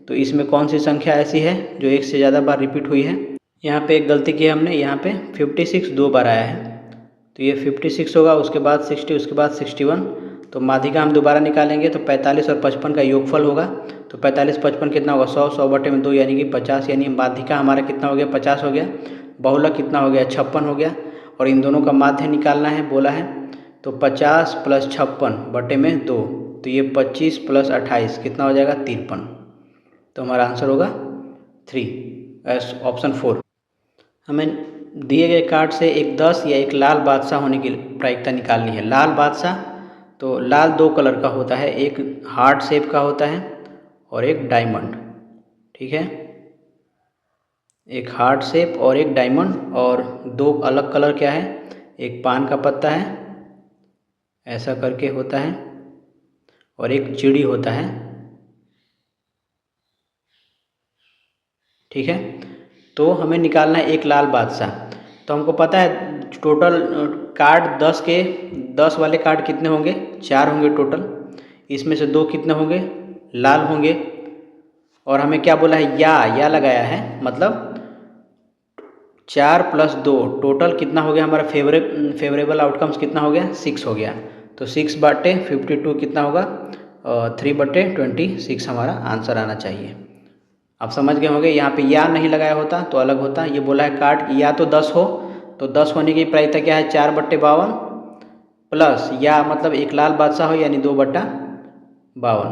तो इसमें कौन सी संख्या ऐसी है जो एक से ज़्यादा बार रिपीट हुई है? यहाँ पे एक गलती की है हमने, यहाँ पे 56 2 बार आया है, तो ये 56 होगा, उसके बाद 60, उसके बाद 61। तो माध्यिका हम दोबारा निकालेंगे तो 45 और 55 का योगफल होगा। तो 45 55 कितना होगा? 100, 100 बटे में 2 यानी कि 50, यानी माध्यिका हमारा कितना हो गया? 50 हो गया। बहुलक कितना हो गया? 56 हो गया। और इन दोनों का माध्य निकालना है बोला है, तो 50 + 56 बटे में 2, तो ये 25 + 28 कितना हो जाएगा? 53। तो हमारा आंसर होगा 3, ऑप्शन 4। हमें दिए गए कार्ड से एक 10 या एक लाल बादशाह होने की प्रायिकता निकालनी है। लाल बादशाह, तो लाल 2 कलर का होता है, एक हार्ट शेप का होता है और एक डायमंड। ठीक है, एक हार्ट शेप और एक डायमंड, और 2 अलग कलर क्या है? एक पान का पत्ता है ऐसा करके होता है, और एक चिड़ी होता है। ठीक है, तो हमें निकालना है एक लाल बादशाह। तो हमको पता है टोटल कार्ड 10 वाले कार्ड कितने होंगे? 4 होंगे टोटल। इसमें से 2 कितने होंगे? लाल होंगे। और हमें क्या बोला है? या लगाया है, मतलब 4 + 2 टोटल कितना हो गया हमारा? फेवरेबल आउटकम्स कितना हो गया? 6 हो गया। तो 6/52 कितना होगा? 3/26 हमारा आंसर आना चाहिए। आप समझ गए होंगे, यहाँ पे या नहीं लगाया होता तो अलग होता। ये बोला है कार्ड या तो 10 हो, तो 10 होने की प्रायिकता क्या है? 4/52 प्लस या मतलब एक लाल बादशाह हो यानी 2/52,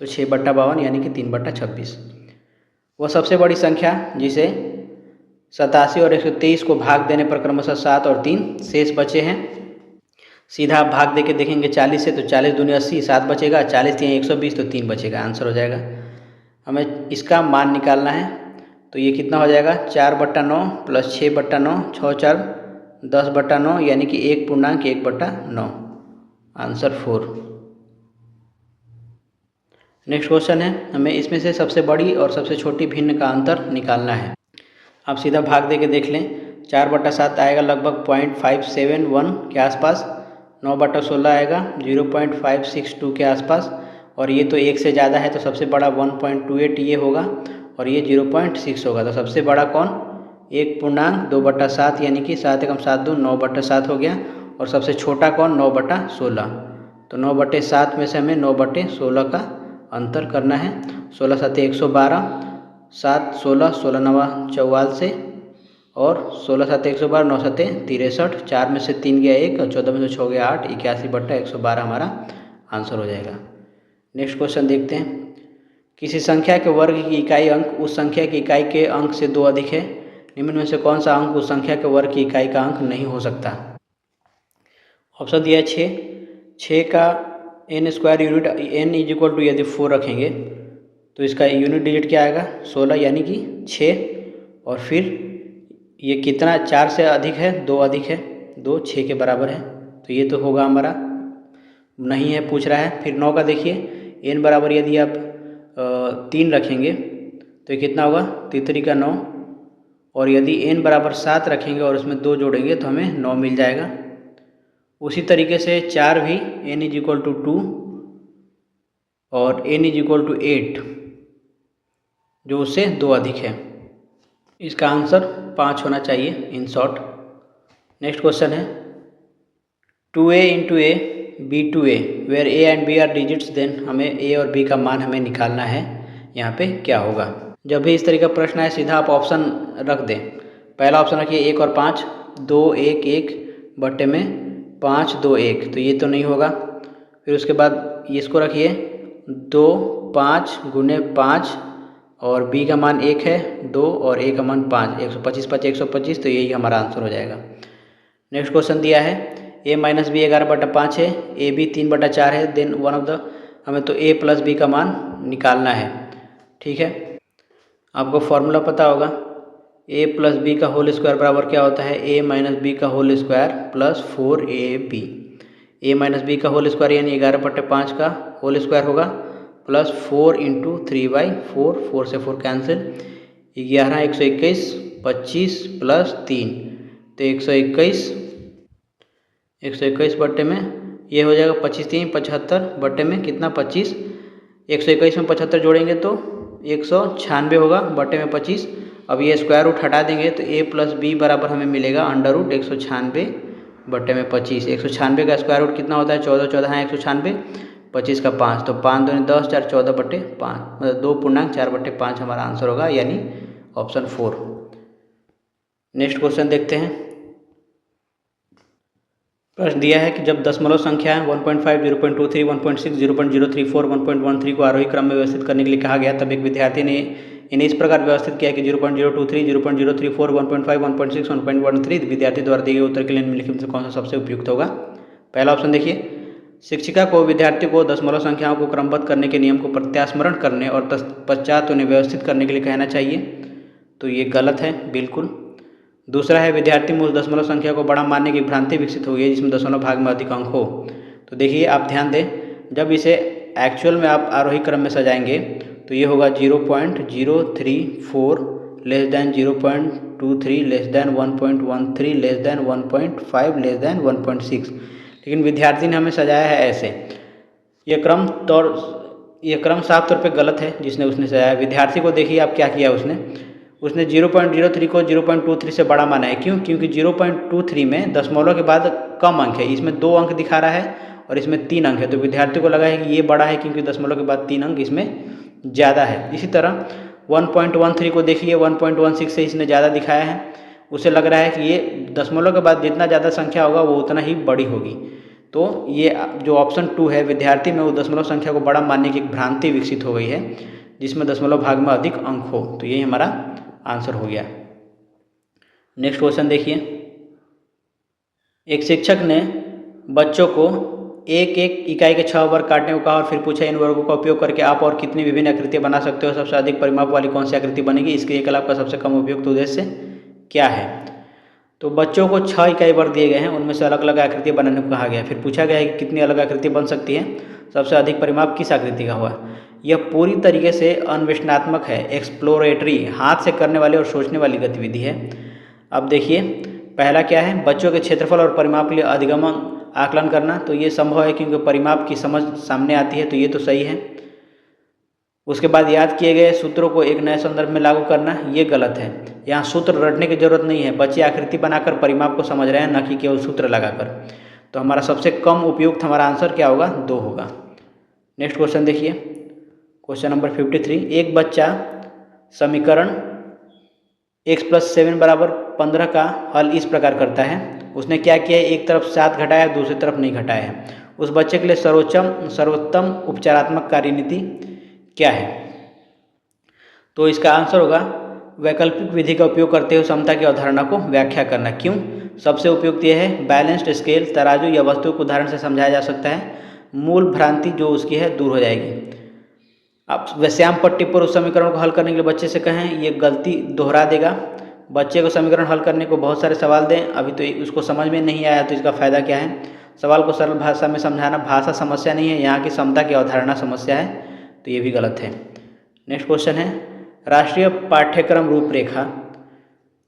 तो 6/52 यानी कि 3/26। वह सबसे बड़ी संख्या जिसे 87 और 123 को भाग देने पर क्रमशः 7 और 3 शेष बचे हैं। सीधा आप भाग दे के देखेंगे 40 से, तो 40 दूनी 80, 7 बचेगा, 40 3 120, तो 3 बचेगा, आंसर हो जाएगा। हमें इसका मान निकालना है, तो ये कितना हो जाएगा? 4/9 + 6/9, 6 4 10/9 यानी कि 1.1/9, आंसर 4। नेक्स्ट क्वेश्चन है, हमें इसमें से सबसे बड़ी और सबसे छोटी भिन्न का अंतर निकालना है। आप सीधा भाग दे के देख लें, 4/7 आएगा लगभग 0.571 के आसपास, 9/16 आएगा 0.562 के आसपास, और ये तो 1 से ज़्यादा है तो सबसे बड़ा 1.28 ये होगा, और ये 0.6 होगा। तो सबसे बड़ा कौन? 1.2/7 यानी कि 7 × 7 = 9/7 हो गया। और सबसे छोटा कौन? 9/16। तो 9/7 में से हमें 9/16 का अंतर करना है। 16 × 7 = 112, 7 16, 16 9 44, और 16 × 7 = 112, 9 7 63, 4 में से 3 गया 1, और 14 में से 6 गया 8, 81/112 हमारा आंसर हो जाएगा। नेक्स्ट क्वेश्चन देखते हैं, किसी संख्या के वर्ग की इकाई अंक उस संख्या की इकाई के अंक से 2 अधिक है, निम्न में से कौन सा अंक उस संख्या के वर्ग की इकाई का अंक नहीं हो सकता? ऑप्शन दिया है 6 का n² यूनिट, n = यदि 4 रखेंगे तो इसका यूनिट डिजिट क्या आएगा? 16 यानी कि 6, और फिर ये कितना 4 से अधिक है? 2 अधिक है, 2 6 के बराबर है, तो ये तो होगा हमारा नहीं है पूछ रहा है। फिर 9 का देखिए, n बराबर यदि आप 3 रखेंगे तो ये कितना होगा, 3 का 9, और यदि n बराबर 7 रखेंगे और उसमें 2 जोड़ेंगे तो हमें 9 मिल जाएगा। उसी तरीके से 4 भी, n = 2 और n = 8, जो उससे 2 अधिक है। इसका आंसर 5 होना चाहिए इन शॉर्ट। नेक्स्ट क्वेश्चन है 2a × a b to a where a and b are digits, then हमें a और b का मान हमें निकालना है। यहाँ पे क्या होगा? जब भी इस तरह का प्रश्न आए सीधा आप ऑप्शन रख दें। पहला ऑप्शन रखिए 1 और 5, 2 1 1 बट्टे में 5 2 1, तो ये तो नहीं होगा। फिर उसके बाद इसको रखिए 2 5 × 5 और b का मान 1 है 2 और a का मान 5, 125 5 125, तो यही हमारा आंसर हो जाएगा। नेक्स्ट क्वेश्चन दिया है a - b 11/5 है, a b 3/4 है, देन वन ऑफ द, हमें तो a + b का मान निकालना है। ठीक है, आपको फॉर्मूला पता होगा, a + b का होल स्क्वायर बराबर क्या होता है, a - b का whole square + 4ab। a - b का होल स्क्वायर यानी 11/5 का होल स्क्वायर होगा प्लस 4 × 3/4, 4 से 4 कैंसिल, 11 121 25 + 3, तो 121 बट्टे में ये हो जाएगा 25 3 75 बट्टे में कितना 25, 121 में 75 जोड़ेंगे तो 196 होगा बट्टे में 25। अब ये स्क्वायर रूट हटा देंगे तो a + b बराबर हमें मिलेगा √196 बट्टे में 25। 196 का स्क्वायर रूट कितना होता है, 14 14 है 196, 25 का 5, तो 5 दूनी 10 4 14/5, मतलब 2.4/5 हमारा आंसर होगा, यानी ऑप्शन 4। नेक्स्ट क्वेश्चन देखते हैं। प्रश्न दिया है कि जब दशमलव संख्या 1.5 0.23 1.6 0.034 1.13 को आरोही क्रम में व्यवस्थित करने के लिए कहा गया, तब एक विद्यार्थी ने इन्हें इस प्रकार व्यवस्थित किया कि 0.023 0.034 1.5 1.6 1.13 विद्यार्थी द्वारा दिए गए उत्तर के लिए निम्नलिखित में से कौन सा सबसे उपयुक्त होगा? पहला ऑप्शन देखिए, शिक्षिका को विद्यार्थी को दशमलव संख्याओं को क्रमबद्ध करने के नियम को प्रत्यास्मरण करने और तत्पश्चात उन्हें व्यवस्थित करने के लिए कहना चाहिए, तो ये गलत है बिल्कुल। दूसरा है विद्यार्थी में उस दशमलव संख्या को बड़ा मानने की भ्रांति विकसित हो गई है जिसमें दशमलव भाग में अधिक अंक हो। तो देखिए आप ध्यान दें, जब इसे एक्चुअल में आप आरोही क्रम में सजाएंगे तो ये होगा 0.034 less than 0.23 less than 1.13 less than 1.5 less than 1.6, लेकिन विद्यार्थी ने हमें सजाया है ऐसे। ये क्रम साफ तौर पे गलत है जिसने उसने सजाया। विद्यार्थी को देखिए आप क्या किया, उसने 0.03 को 0.23 से बड़ा माना है। क्यों? क्योंकि 0.23 में दशमलव के बाद कम अंक है, इसमें 2 अंक दिखा रहा है और इसमें 3 अंक है, तो विद्यार्थी को लगा है कि ये बड़ा है क्योंकि दशमलव के बाद 3 अंक इसमें ज़्यादा है। इसी तरह 1.13 को देखिए 1.16 से इसने ज़्यादा दिखाया है, उसे लग रहा है कि ये दशमलव के बाद जितना ज़्यादा संख्या होगा वो उतना ही बड़ी होगी। तो ये जो ऑप्शन 2 है, विद्यार्थी में वो दशमलव संख्या को बड़ा मानने की एक भ्रांति विकसित हो गई है जिसमें दशमलव भाग में अधिक अंक हो, तो यही हमारा आंसर हो गया। नेक्स्ट क्वेश्चन देखिए, एक शिक्षक ने बच्चों को एक इकाई के 6 वर्ग काटने को कहा और फिर पूछा इन वर्गों का उपयोग करके आप और कितनी विभिन्न आकृतियां बना सकते हो, सबसे अधिक परिमाप वाली कौन सी आकृति बनेगी, इसके क्रियाकलाप का सबसे कम उपयुक्त उद्देश्य क्या है? तो बच्चों को 6 इकाई वर्ग दिए गए हैं, उनमें से अलग अलग आकृतियाँ बनाने को कहा गया। फिर पूछा गया है कि कितनी अलग आकृति बन सकती है, सबसे अधिक परिमाप किस आकृति का हुआ। यह पूरी तरीके से अन्वेषणात्मक है, एक्सप्लोरेटरी, हाथ से करने वाली और सोचने वाली गतिविधि है। अब देखिए पहला क्या है, बच्चों के क्षेत्रफल और परिमाप के लिए अधिगम आकलन करना, तो ये संभव है क्योंकि परिमाप की समझ सामने आती है, तो ये तो सही है। उसके बाद याद किए गए सूत्रों को एक नए संदर्भ में लागू करना, ये गलत है। यहाँ सूत्र रटने की जरूरत नहीं है, बच्चे आकृति बनाकर परिमाप को समझ रहे हैं, न कि केवल सूत्र लगाकर। तो हमारा सबसे कम उपयुक्त हमारा आंसर क्या होगा, 2 होगा। नेक्स्ट क्वेश्चन देखिए, क्वेश्चन नंबर 53। एक बच्चा समीकरण x + 7 = 15 का हल इस प्रकार करता है। उसने क्या किया है, एक तरफ 7 घटाया है, दूसरी तरफ नहीं घटाया है। उस बच्चे के लिए सर्वोत्तम उपचारात्मक कार्यनीति क्या है? तो इसका आंसर होगा वैकल्पिक विधि का उपयोग करते हुए समता की अवधारणा को व्याख्या करना। क्यों? सबसे उपयुक्त यह है, बैलेंस्ड स्केल, तराजू या वस्तु को उदाहरण से समझाया जा सकता है, मूल भ्रांति जो उसकी है दूर हो जाएगी। आप व्यायाम पट्टी पर उस समीकरण को हल करने के लिए बच्चे से कहें, ये गलती दोहरा देगा। बच्चे को समीकरण हल करने को बहुत सारे सवाल दें, अभी तो उसको समझ में नहीं आया तो इसका फ़ायदा क्या है। सवाल को सरल भाषा में समझाना भाषा समस्या नहीं है, यहाँ की समता की अवधारणा समस्या है, तो ये भी गलत है। नेक्स्ट क्वेश्चन है राष्ट्रीय पाठ्यक्रम रूपरेखा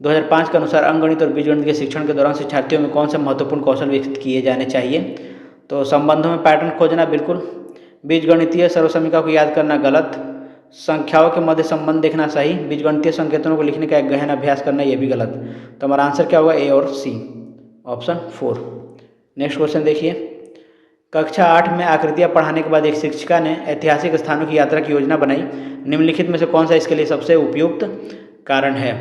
2005 के अनुसार अंकगणित और बीजगणित के शिक्षण के दौरान शिक्षार्थियों में कौन से महत्वपूर्ण कौशल विकसित किए जाने चाहिए? तो संबंधों में पैटर्न खोजना बिल्कुल, बीजगणितीय सर्वसमीका को याद करना गलत, संख्याओं के मध्य संबंध देखना सही, बीजगणितीय संकेतनों को लिखने का एक गहन अभ्यास करना यह भी गलत। तो हमारा आंसर क्या होगा? ए और सी, ऑप्शन 4। नेक्स्ट क्वेश्चन देखिए, कक्षा 8 में आकृतियाँ पढ़ाने के बाद एक शिक्षिका ने ऐतिहासिक स्थानों की यात्रा की योजना बनाई, निम्नलिखित में से कौन सा इसके लिए सबसे उपयुक्त कारण है?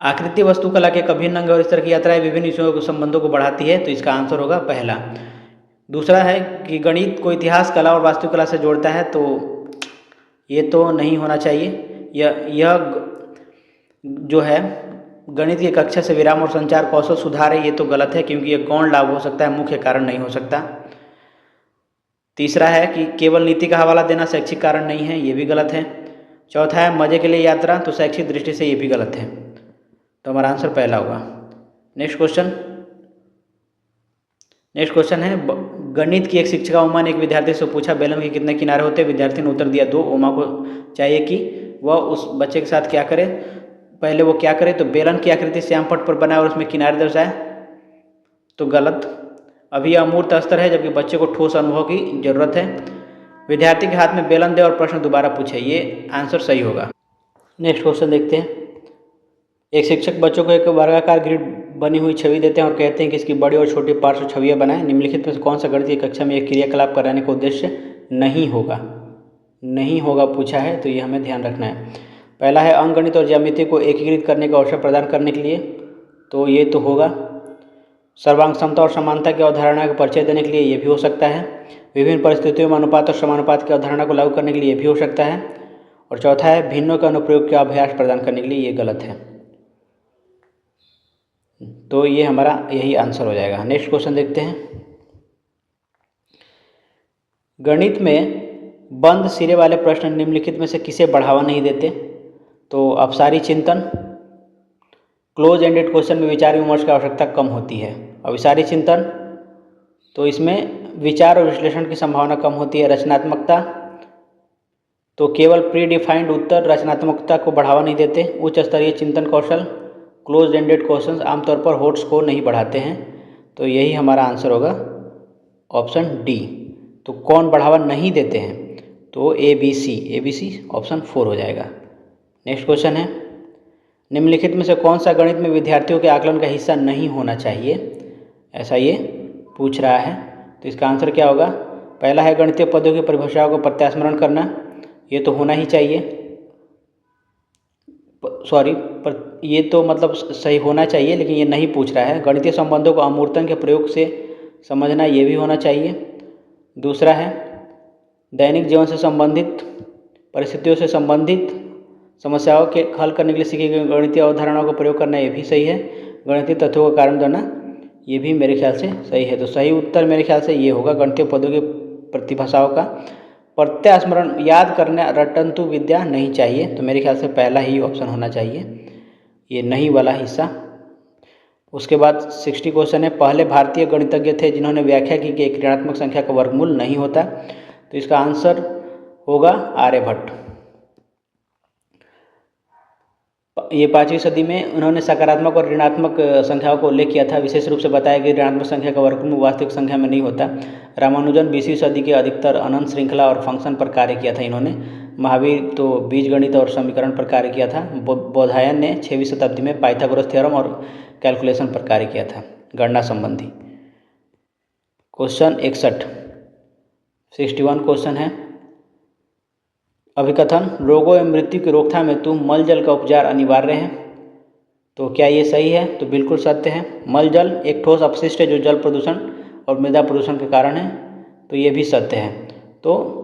आकृति वस्तुकला के अभिन्न अंग और इस तरह की यात्राएं विभिन्न विषयों के संबंधों को बढ़ाती है, तो इसका आंसर होगा पहला। दूसरा है कि गणित को इतिहास, कला और वास्तुकला से जोड़ता है, तो ये तो नहीं होना चाहिए। यह जो है गणित की कक्षा से विराम और संचार कौशल सुधार है, ये तो गलत है क्योंकि ये गौण लाभ हो सकता है, मुख्य कारण नहीं हो सकता। तीसरा है कि केवल नीति का हवाला देना शैक्षिक कारण नहीं है, ये भी गलत है। चौथा है मजे के लिए यात्रा, तो शैक्षिक दृष्टि से ये भी गलत है, तो हमारा आंसर पहला होगा। नेक्स्ट क्वेश्चन है गणित की एक शिक्षिका उमा ने एक विद्यार्थी से पूछा बेलन के कितने किनारे होते हैं? विद्यार्थी ने उत्तर दिया 2। उमा को चाहिए कि वह उस बच्चे के साथ क्या करे, पहले वो क्या करे, तो बेलन की आकृति श्याम पट पर बनाए और उसमें किनारे दर्शाए, तो गलत। अभी यह अमूर्त स्तर है जबकि बच्चे को ठोस अनुभव की जरूरत है। विद्यार्थी के हाथ में बेलन दे और प्रश्न दोबारा पूछे, ये आंसर सही होगा। नेक्स्ट क्वेश्चन देखते हैं, एक शिक्षक बच्चों को एक वर्गाकार ग्रिड बनी हुई छवि देते हैं और कहते हैं कि इसकी बड़ी और छोटी पार्श्व छवियाँ बनाएं, निम्नलिखित में से कौन सा गणित की कक्षा में एक क्रियाकलाप कराने का उद्देश्य नहीं होगा पूछा है, तो ये हमें ध्यान रखना है। पहला है अंकगणित और ज्यामिति को एकीकृत करने का अवसर प्रदान करने के लिए, तो ये तो होगा। सर्वांग समता और समानता की अवधारणा का परिचय देने के लिए ये भी हो सकता है। विभिन्न परिस्थितियों में अनुपात और समानुपात की अवधारणा को लागू करने के लिए ये भी हो सकता है। और चौथा है भिन्नों के अनुप्रयोग का अभ्यास प्रदान करने के लिए, ये गलत है, तो ये हमारा यही आंसर हो जाएगा। नेक्स्ट क्वेश्चन देखते हैं, गणित में बंद सिरे वाले प्रश्न निम्नलिखित में से किसे बढ़ावा नहीं देते? तो अपसारी चिंतन, क्लोज एंडेड क्वेश्चन में विचार विमर्श की आवश्यकता कम होती है। अविसारी चिंतन, तो इसमें विचार और विश्लेषण की संभावना कम होती है। रचनात्मकता, तो केवल प्री डिफाइंड उत्तर रचनात्मकता को बढ़ावा नहीं देते। उच्च स्तरीय चिंतन कौशल, क्लोज एंडेड क्वेश्चंस आमतौर पर होट स्कोर नहीं बढ़ाते हैं, तो यही हमारा आंसर होगा ऑप्शन डी। तो कौन बढ़ावा नहीं देते हैं? तो ए बी सी ऑप्शन 4 हो जाएगा। नेक्स्ट क्वेश्चन है, निम्नलिखित में से कौन सा गणित में विद्यार्थियों के आकलन का हिस्सा नहीं होना चाहिए, ऐसा ये पूछ रहा है, तो इसका आंसर क्या होगा? पहला है गणितीय पदों की परिभाषाओं को प्रत्यास्मरण करना, ये तो होना ही चाहिए, पर ये तो मतलब सही होना चाहिए, लेकिन ये नहीं पूछ रहा है। गणितीय संबंधों को अमूर्तन के प्रयोग से समझना, ये भी होना चाहिए। दूसरा है दैनिक जीवन से संबंधित परिस्थितियों से संबंधित समस्याओं के हल करने के लिए सीखी गई गणितीय अवधारणाओं का प्रयोग करना, ये भी सही है। गणितीय तथ्यों का कारण देना, ये भी मेरे ख्याल से सही है। तो सही उत्तर मेरे ख्याल से ये होगा, गणितीय पदों की प्रतिभाषाओं का प्रत्यास्मरण याद करने रटंतु विद्या नहीं चाहिए, तो मेरे ख्याल से पहला ही ऑप्शन होना चाहिए, ये नहीं वाला हिस्सा। उसके बाद 60 क्वेश्चन है, पहले भारतीय गणितज्ञ थे जिन्होंने व्याख्या की कि एक ऋणात्मक संख्या का वर्गमूल नहीं होता, तो इसका आंसर होगा आर्यभट्ट। ये 5वीं सदी में उन्होंने सकारात्मक और ऋणात्मक संख्याओं को उल्लेख किया था, विशेष रूप से बताया कि ऋणात्मक संख्या का वर्गमूल वास्तविक संख्या में नहीं होता। रामानुजन 20वीं सदी के अधिकतर अनंत श्रृंखला और फंक्शन पर कार्य किया था इन्होंने। महावीर तो बीजगणित और समीकरण पर कार्य किया था। बोधायन ने 6वीं शताब्दी में पाइथागोरस थ्योरम और कैलकुलेशन पर कार्य किया था, गणना संबंधी। क्वेश्चन 61 क्वेश्चन है, अभिकथन रोगों एवं मृत्यु की रोकथाम हेतु मल जल का उपचार अनिवार्य है, तो क्या ये सही है? तो बिल्कुल सत्य है। मल जल एक ठोस अपशिष्ट है जो जल प्रदूषण और मृदा प्रदूषण के कारण है, तो ये भी सत्य है। तो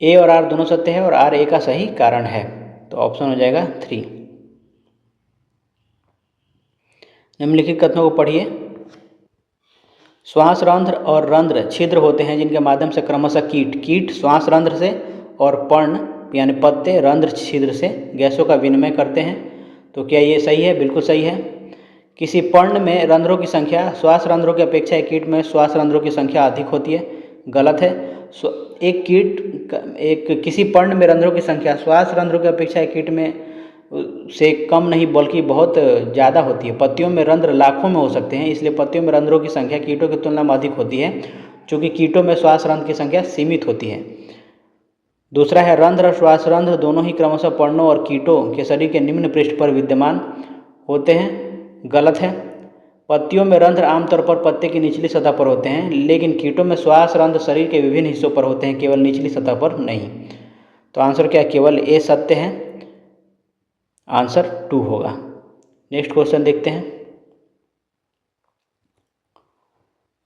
ए और आर दोनों सत्य है और आर ए का सही कारण है, तो ऑप्शन हो जाएगा 3। निम्नलिखित कथनों को पढ़िए। श्वास रंध्र और रंध्र छिद्र होते हैं जिनके माध्यम से क्रमशः कीट श्वास रंध्र से और पर्ण यानी पत्ते रंध्र छिद्र से गैसों का विनिमय करते हैं, तो क्या ये सही है? बिल्कुल सही है। किसी पर्ण में रंध्रों की संख्या श्वास रंध्रों की अपेक्षा एक कीट में श्वास रंध्रों की संख्या अधिक होती है, गलत है। किसी पर्ण में रंध्रों की संख्या श्वास रंध्रों की अपेक्षा एक कीट में से कम नहीं बल्कि बहुत ज़्यादा होती है। पत्तियों में रंध्र लाखों में हो सकते हैं, इसलिए पत्तियों में रंध्रों की संख्या कीटों की तुलना में अधिक होती है, क्योंकि कीटों में श्वास रंध्र की संख्या सीमित होती है। दूसरा है रंध्र और श्वास रंध्र दोनों ही क्रमशः पर्णों और कीटों के शरीर के निम्न पृष्ठ पर विद्यमान होते हैं, गलत है। पत्तियों में रंध्र आमतौर पर पत्ते की निचली सतह पर होते हैं, लेकिन कीटों में श्वास रंध्र शरीर के विभिन्न हिस्सों पर होते हैं, केवल निचली सतह पर नहीं। तो आंसर क्या है? केवल ए सत्य है, आंसर 2 होगा। नेक्स्ट क्वेश्चन देखते हैं।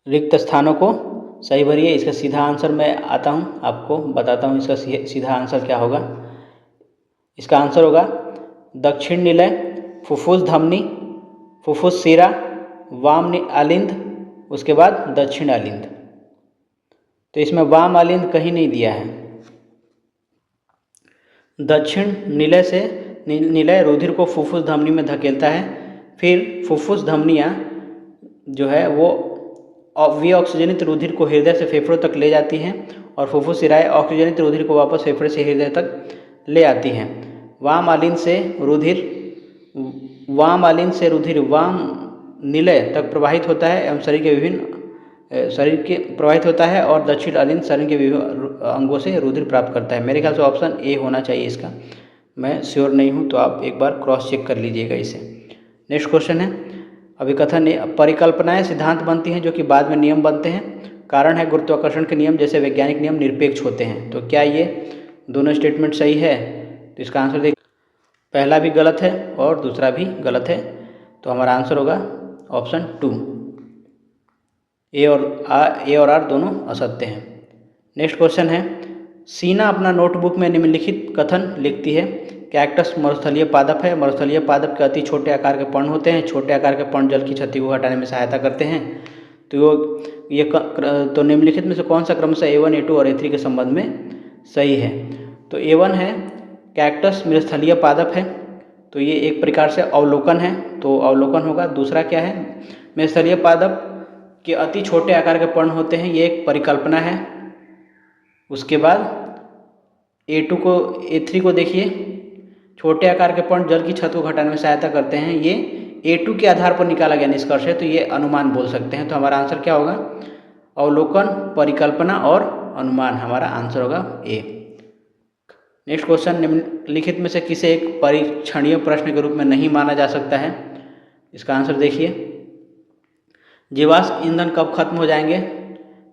रिक्त स्थानों को सही भरिए। इसका सीधा आंसर मैं आता हूँ, आपको बताता हूँ इसका सीधा आंसर क्या होगा। इसका आंसर होगा दक्षिण निलय, फुफ्फुस धमनी, फुफ्फुस शिरा, वाम आलिंद, उसके बाद दक्षिण आलिंद। तो इसमें वाम आलिंद कहीं नहीं दिया है। दक्षिण निलय से निलय रुधिर को फुफ्फुस धमनी में धकेलता है, फिर फुफ्फुस धमनियाँ जो है वो ऑक्सीजनित रुधिर को हृदय से फेफड़ों तक ले जाती हैं और फुफ्फुस शिराएँ ऑक्सीजनित रुधिर को वापस फेफड़े से हृदय तक ले आती हैं। वाम आलिंद से रुधिर वाम निलय तक प्रवाहित होता है एवं शरीर के प्रवाहित होता है और दक्षिण आलिंद शरीर के विभिन्न अंगों से रुधिर प्राप्त करता है। मेरे ख्याल से ऑप्शन ए होना चाहिए इसका, मैं श्योर नहीं हूँ, तो आप एक बार क्रॉस चेक कर लीजिएगा इसे। नेक्स्ट क्वेश्चन है अभिकथन परिकल्पनाएं सिद्धांत बनती हैं जो कि बाद में नियम बनते हैं। कारण है गुरुत्वाकर्षण के नियम जैसे वैज्ञानिक नियम निरपेक्ष होते हैं। तो क्या ये दोनों स्टेटमेंट सही है? तो इसका आंसर देख, पहला भी गलत है और दूसरा भी गलत है, तो हमारा आंसर होगा ऑप्शन 2। ए और आर दोनों असत्य हैं। नेक्स्ट क्वेश्चन है सीना अपना नोटबुक में निम्नलिखित कथन लिखती है। कैक्टस मरुस्थलीय पादप है। मरुस्थलीय पादप के अति छोटे आकार के पर्ण होते हैं। छोटे आकार के पर्ण जल की क्षति को हटाने में सहायता करते हैं। तो निम्नलिखित में से कौन सा क्रमशः A1, A2 और A3 के संबंध में सही है? तो A1 है कैक्टस मृस्थलीय पादप है, तो ये एक प्रकार से अवलोकन है, तो अवलोकन होगा। दूसरा क्या है? मृस्थलीय पादप के अति छोटे आकार के पर्ण होते हैं, ये एक परिकल्पना है। उसके बाद A3 को देखिए, छोटे आकार के पर्ण जल की छत को घटाने में सहायता करते हैं, ये A2 के आधार पर निकाला गया निष्कर्ष है, तो ये अनुमान बोल सकते हैं। तो हमारा आंसर क्या होगा? अवलोकन, परिकल्पना और अनुमान, हमारा आंसर होगा ए। नेक्स्ट क्वेश्चन निम्नलिखित में से किसे एक परीक्षणीय प्रश्न के रूप में नहीं माना जा सकता है? इसका आंसर देखिए, जीवाश्म ईंधन कब खत्म हो जाएंगे?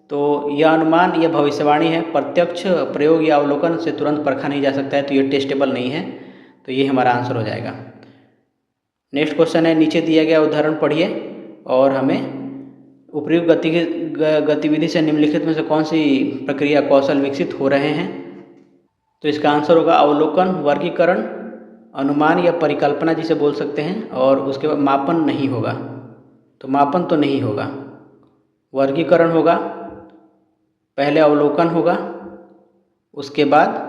तो यह अनुमान, यह भविष्यवाणी है, प्रत्यक्ष प्रयोग या अवलोकन से तुरंत परखा नहीं जा सकता है, तो ये टेस्टेबल नहीं है, तो ये हमारा आंसर हो जाएगा। नेक्स्ट क्वेश्चन है नीचे दिया गया उदाहरण पढ़िए और हमें उपयुक्त गतिविधि से निम्नलिखित में से कौन सी प्रक्रिया कौशल विकसित हो रहे हैं? तो इसका आंसर होगा अवलोकन, वर्गीकरण, अनुमान या परिकल्पना जिसे बोल सकते हैं, और उसके बाद मापन नहीं होगा, तो मापन तो नहीं होगा, वर्गीकरण होगा, पहले अवलोकन होगा, उसके बाद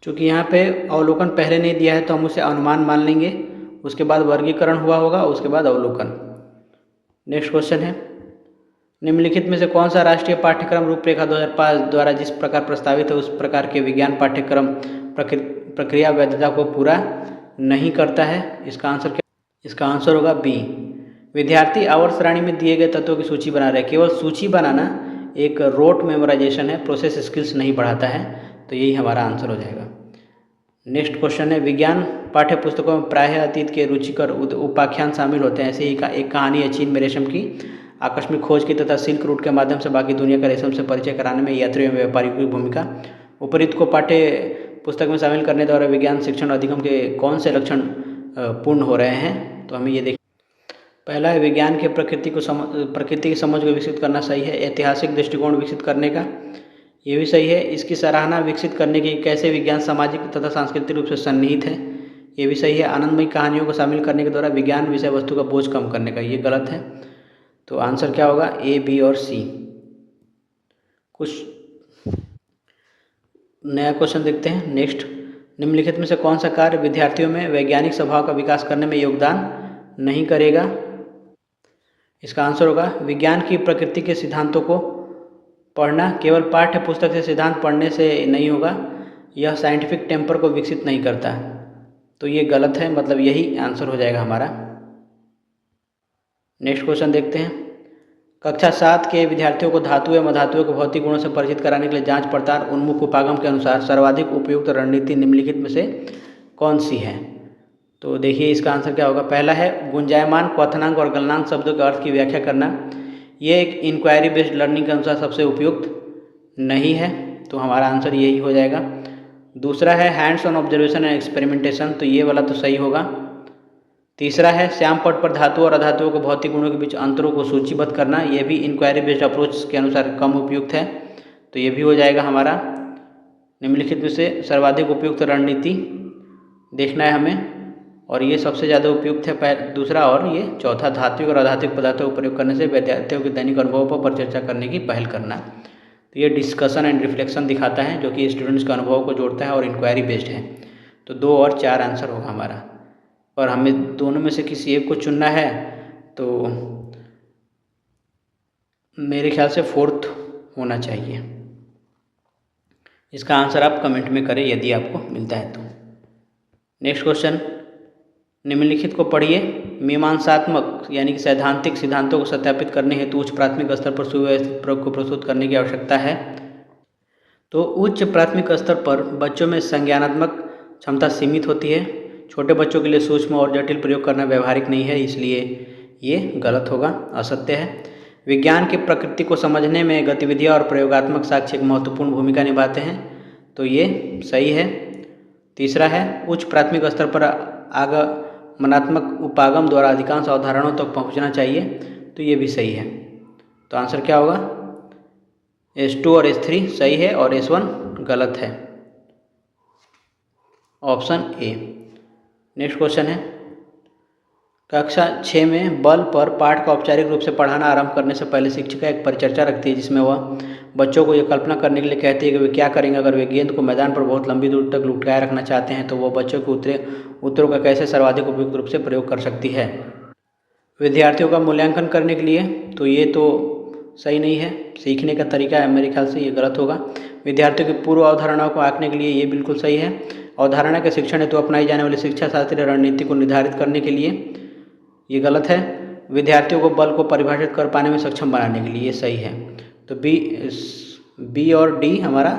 चूँकि यहाँ पे अवलोकन पहले नहीं दिया है तो हम उसे अनुमान मान लेंगे, उसके बाद वर्गीकरण हुआ होगा, उसके बाद अवलोकन। नेक्स्ट क्वेश्चन है निम्नलिखित में से कौन सा राष्ट्रीय पाठ्यक्रम रूपरेखा 2005 द्वारा जिस प्रकार प्रस्तावित है उस प्रकार के विज्ञान पाठ्यक्रम प्रक्रिया वैधता को पूरा नहीं करता है? इसका आंसर क्या? इसका आंसर होगा बी। विद्यार्थी आवर्त सारणी में दिए गए तत्वों की सूची बना रहे हैं। केवल सूची बनाना एक रोट मेमोराइजेशन है, प्रोसेस स्किल्स नहीं बढ़ाता है, तो यही हमारा आंसर हो जाएगा। नेक्स्ट क्वेश्चन है विज्ञान पाठ्य पुस्तकों में प्रायः अतीत के रुचिकर उपाख्यान शामिल होते हैं। ऐसे ही एक कहानी है चीन में रेशम की आकस्मिक खोज की तथा सिल्क रूट के माध्यम से बाकी दुनिया का रेशम से परिचय कराने में यात्रियों एवं व्यापारियों की भूमिका। उपरीत को पाठ्य पुस्तक में शामिल करने द्वारा विज्ञान शिक्षण अधिगम के कौन से लक्षण पूर्ण हो रहे हैं? तो हमें ये देख, पहला है विज्ञान के प्रकृति की समझ को विकसित करना, सही है। ऐतिहासिक दृष्टिकोण विकसित करने का, ये भी सही है। इसकी सराहना विकसित करने की कैसे विज्ञान सामाजिक तथा सांस्कृतिक रूप से सन्निहित है, ये भी सही है। आनंदमयी कहानियों को शामिल करने के द्वारा विज्ञान विषय वस्तु का बोझ कम करने का, ये गलत है। तो आंसर क्या होगा? ए, बी और सी। कुछ नया क्वेश्चन देखते हैं। नेक्स्ट, निम्नलिखित में से कौन सा कार्य विद्यार्थियों में वैज्ञानिक स्वभाव का विकास करने में योगदान नहीं करेगा। इसका आंसर होगा विज्ञान की प्रकृति के सिद्धांतों को पढ़ना केवल पाठ्य पुस्तक से सिद्धांत पढ़ने से नहीं होगा, यह साइंटिफिक टेम्पर को विकसित नहीं करता। तो ये गलत है, मतलब यही आंसर हो जाएगा हमारा। नेक्स्ट क्वेश्चन देखते हैं। कक्षा 7 के विद्यार्थियों को धातु एवं अधातुओं के भौतिक गुणों से परिचित कराने के लिए जांच पड़ताल उन्मुख उपागम के अनुसार सर्वाधिक उपयुक्त रणनीति निम्नलिखित में से कौन सी है? तो देखिए इसका आंसर क्या होगा। पहला है गुंजायमान क्वथनांक और गलनांक शब्दों के अर्थ की व्याख्या करना। ये एक इंक्वायरी बेस्ड लर्निंग के अनुसार सबसे उपयुक्त नहीं है, तो हमारा आंसर यही हो जाएगा। दूसरा है hands on observation and experimentation, तो ये वाला तो सही होगा। तीसरा है श्याम पट पर धातु और अधातुओं के भौतिक गुणों के बीच अंतरों को सूचीबद्ध करना, ये भी इंक्वायरी बेस्ड अप्रोच के अनुसार कम उपयुक्त है, तो ये भी हो जाएगा हमारा। निम्नलिखित में से सर्वाधिक उपयुक्त रणनीति देखना है हमें, और ये सबसे ज़्यादा उपयुक्त है दूसरा, और ये चौथा धात्विक और अधात्विक पदार्थों का प्रयोग करने से विद्यार्थियों के दैनिक अनुभवों पर चर्चा करने की पहल करना। तो ये डिस्कशन एंड रिफ्लेक्शन दिखाता है, जो कि स्टूडेंट्स के अनुभव को जोड़ता है और इंक्वायरी बेस्ड है। तो 2 और 4 आंसर होगा हमारा, और हमें दोनों में से किसी एक को चुनना है, तो मेरे ख्याल से 4th होना चाहिए। इसका आंसर आप कमेंट में करें यदि आपको मिलता है तो। नेक्स्ट क्वेश्चन, निम्नलिखित को पढ़िए। मीमांसात्मक यानी कि सैद्धांतिक सिद्धांतों को सत्यापित करने हेतु उच्च प्राथमिक स्तर पर सुव्यवस्थित प्रयोग को प्रस्तुत करने की आवश्यकता है। तो उच्च प्राथमिक स्तर पर बच्चों में संज्ञानात्मक क्षमता सीमित होती है। छोटे बच्चों के लिए सूक्ष्म और जटिल प्रयोग करना व्यवहारिक नहीं है, इसलिए ये गलत होगा, असत्य है। विज्ञान की प्रकृति को समझने में गतिविधियाँ और प्रयोगात्मक साक्ष्य एक महत्वपूर्ण भूमिका निभाते हैं, तो ये सही है। तीसरा है उच्च प्राथमिक स्तर पर आगमनात्मक उपागम द्वारा अधिकांश अवधारणाओं तक पहुंचना चाहिए, तो ये भी सही है। तो आंसर क्या होगा? S2 और S3 सही है और S1 गलत है, ऑप्शन ए। नेक्स्ट क्वेश्चन है, कक्षा 6 में बल पर पाठ का औपचारिक रूप से पढ़ाना आरंभ करने से पहले शिक्षिका एक परिचर्चा रखती है, जिसमें वह बच्चों को यह कल्पना करने के लिए कहती है कि वे क्या करेंगे अगर वे गेंद को मैदान पर बहुत लंबी दूर तक लुढ़काए रखना चाहते हैं, तो वह बच्चों के उत्तरों का कैसे सर्वाधिक उपयुक्त रूप से प्रयोग कर सकती है। विद्यार्थियों का मूल्यांकन करने के लिए, तो ये तो सही नहीं है, सीखने का तरीका है, मेरे ख्याल से ये गलत होगा। विद्यार्थियों की पूर्व अवधारणाओं को आंकने के लिए, ये बिल्कुल सही है। अवधारणा के शिक्षण हेतु अपनाई जाने वाली शिक्षा शास्त्रीय रणनीति को निर्धारित करने के लिए, ये गलत है। विद्यार्थियों को बल को परिभाषित कर पाने में सक्षम बनाने के लिए, ये सही है। तो बी और डी हमारा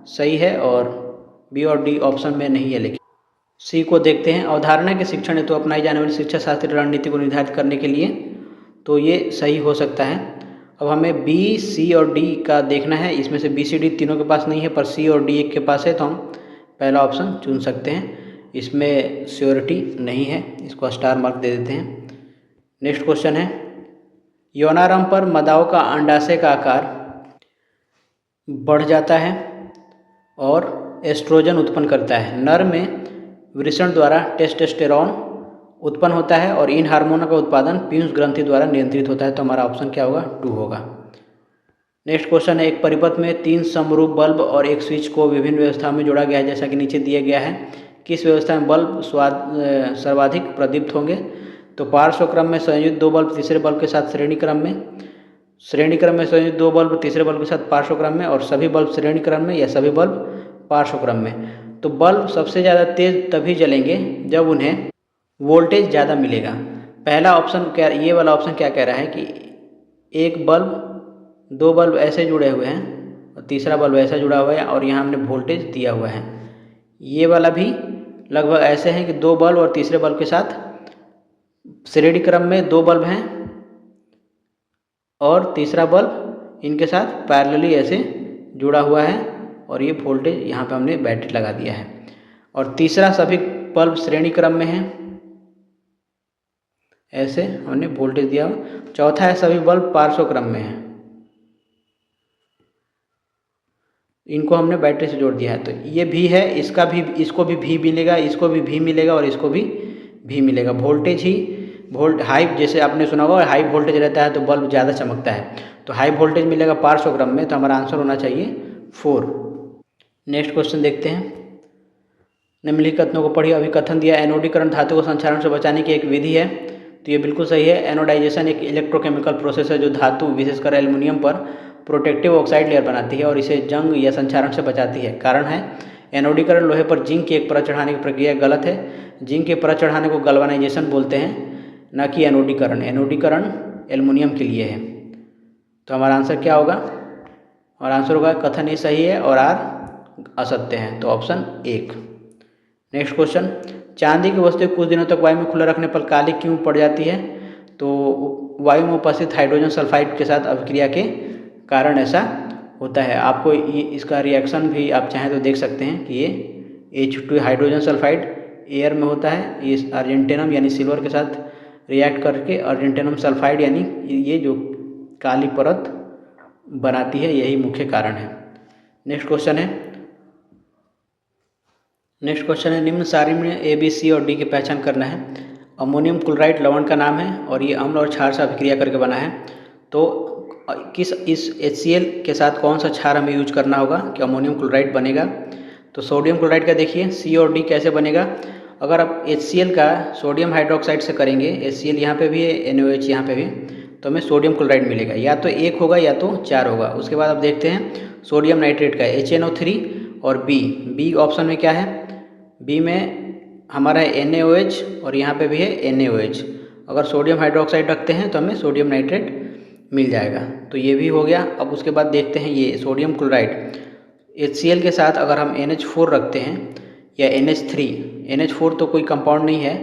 सही है, और बी और डी ऑप्शन में नहीं है। लेकिन सी को देखते हैं, अवधारणा के शिक्षण हेतु अपनाई जाने वाली शिक्षा शास्त्रीय रणनीति को निर्धारित करने के लिए, तो ये सही हो सकता है। अब हमें बी, सी और डी का देखना है। इसमें से बी, सी, डी तीनों के पास नहीं है, पर सी और डी एक के पास है, तो हम पहला ऑप्शन चुन सकते हैं। इसमें श्योरिटी नहीं है, इसको स्टार मार्क दे देते हैं। नेक्स्ट क्वेश्चन है, यौनारंभ पर मादाओं का अंडाशय का आकार बढ़ जाता है और एस्ट्रोजन उत्पन्न करता है। नर में वृषण द्वारा टेस्टोस्टेरोन उत्पन्न होता है और इन हार्मोनों का उत्पादन पीयूष ग्रंथि द्वारा नियंत्रित होता है, तो हमारा ऑप्शन क्या होगा? 2 होगा। नेक्स्ट क्वेश्चन है, एक परिपथ में 3 समरूप बल्ब और एक स्विच को विभिन्न व्यवस्थाओं में जोड़ा गया है, जैसा कि नीचे दिया गया है। किस व्यवस्था में बल्ब सर्वाधिक प्रदीप्त होंगे? तो पार्श्व क्रम में संयोजित 2 बल्ब तीसरे बल्ब के साथ श्रेणी क्रम में संयोजित 2 बल्ब तीसरे बल्ब के साथ पार्श्व क्रम में, और सभी बल्ब श्रेणी क्रम में या सभी बल्ब पार्श्व क्रम में। तो बल्ब सबसे ज़्यादा तेज तभी जलेंगे जब उन्हें वोल्टेज ज़्यादा मिलेगा। पहला ऑप्शन क्या, ये वाला ऑप्शन क्या कह रहा है कि एक बल्ब 2 बल्ब ऐसे जुड़े हुए हैं और तीसरा बल्ब ऐसा जुड़ा हुआ है और यहाँ हमने वोल्टेज दिया हुआ है। ये वाला भी लगभग ऐसे है कि 2 बल्ब और तीसरे बल्ब के साथ श्रेणी क्रम में 2 बल्ब हैं और तीसरा बल्ब इनके साथ पैरेलली ऐसे जुड़ा हुआ है, और ये वोल्टेज यहाँ पे हमने बैटरी लगा दिया है। और तीसरा सभी बल्ब श्रेणी क्रम में है, ऐसे हमने वोल्टेज दिया। चौथा है सभी बल्ब पार्श्व क्रम में है, इनको हमने बैटरी से जोड़ दिया है। तो ये भी है, इसका भी, इसको भी मिलेगा, इसको भी मिलेगा और इसको भी मिलेगा। वोल्टेज ही हाई, जैसे आपने सुना होगा हाई वोल्टेज रहता है तो बल्ब ज़्यादा चमकता है, तो हाई वोल्टेज मिलेगा पार्श्व क्रम में, तो हमारा आंसर होना चाहिए 4। नेक्स्ट क्वेश्चन देखते हैं, निम्नलिखित कथनों को पढ़िए। अभिकथन दिया एनोडीकरण धातु को संक्षारण से बचाने की एक विधि है, तो ये बिल्कुल सही है। एनोडाइजेशन एक इलेक्ट्रोकेमिकल प्रोसेस है जो धातु विशेषकर एल्युमिनियम पर प्रोटेक्टिव ऑक्साइड लेयर बनाती है और इसे जंग या संक्षारण से बचाती है। कारण है एनोडीकरण लोहे पर जिंक की एक परत चढ़ाने की प्रक्रिया गलत है। जिंक की परत चढ़ाने को गल्वानाइजेशन बोलते हैं, न कि एनोडीकरण। एनोडीकरण एल्युमिनियम के लिए है। तो हमारा आंसर क्या होगा? और आंसर होगा कथन ए सही है और आर असत्य है, तो ऑप्शन 1। नेक्स्ट क्वेश्चन, चांदी की वस्तु कुछ दिनों तक वायु में खुला रखने पर काली क्यों पड़ जाती है? तो वायु में उपस्थित हाइड्रोजन सल्फाइड के साथ अभिक्रिया के कारण ऐसा होता है। आपको ये इसका रिएक्शन भी आप चाहें तो देख सकते हैं कि ये H2 हाइड्रोजन सल्फाइड एयर में होता है, ये अर्जेंटेनम यानी सिल्वर के साथ रिएक्ट करके अर्जेंटेनम सल्फाइड यानी ये जो काली परत बनाती है, यही मुख्य कारण है। नेक्स्ट क्वेश्चन है निम्न सारणी में ए, बी, सी और डी की पहचान करना है। अमोनियम क्लोराइड लवण का नाम है और ये अम्ल और क्षार से अभिक्रिया करके बना है। तो किस इस HCl के साथ कौन सा क्षार हमें यूज करना होगा कि अमोनियम क्लोराइड बनेगा? तो सोडियम क्लोराइड का देखिए सी और डी कैसे बनेगा। अगर आप HCl का सोडियम हाइड्रोक्साइड से करेंगे, HCl यहाँ पे भी है, NaOH यहाँ पे भी, तो हमें सोडियम क्लोराइड मिलेगा। या तो 1 होगा या तो 4 होगा। उसके बाद आप देखते हैं सोडियम नाइट्रेट का HNO3 और बी ऑप्शन में क्या है? बी में हमारा है NaOH और यहाँ पे भी है NaOH। अगर सोडियम हाइड्रोक्साइड रखते हैं तो हमें सोडियम नाइट्रेट मिल जाएगा, तो ये भी हो गया। अब उसके बाद देखते हैं ये सोडियम क्लोराइड HCl के साथ अगर हम NH4 रखते हैं या NH3, NH4 तो कोई कंपाउंड नहीं है,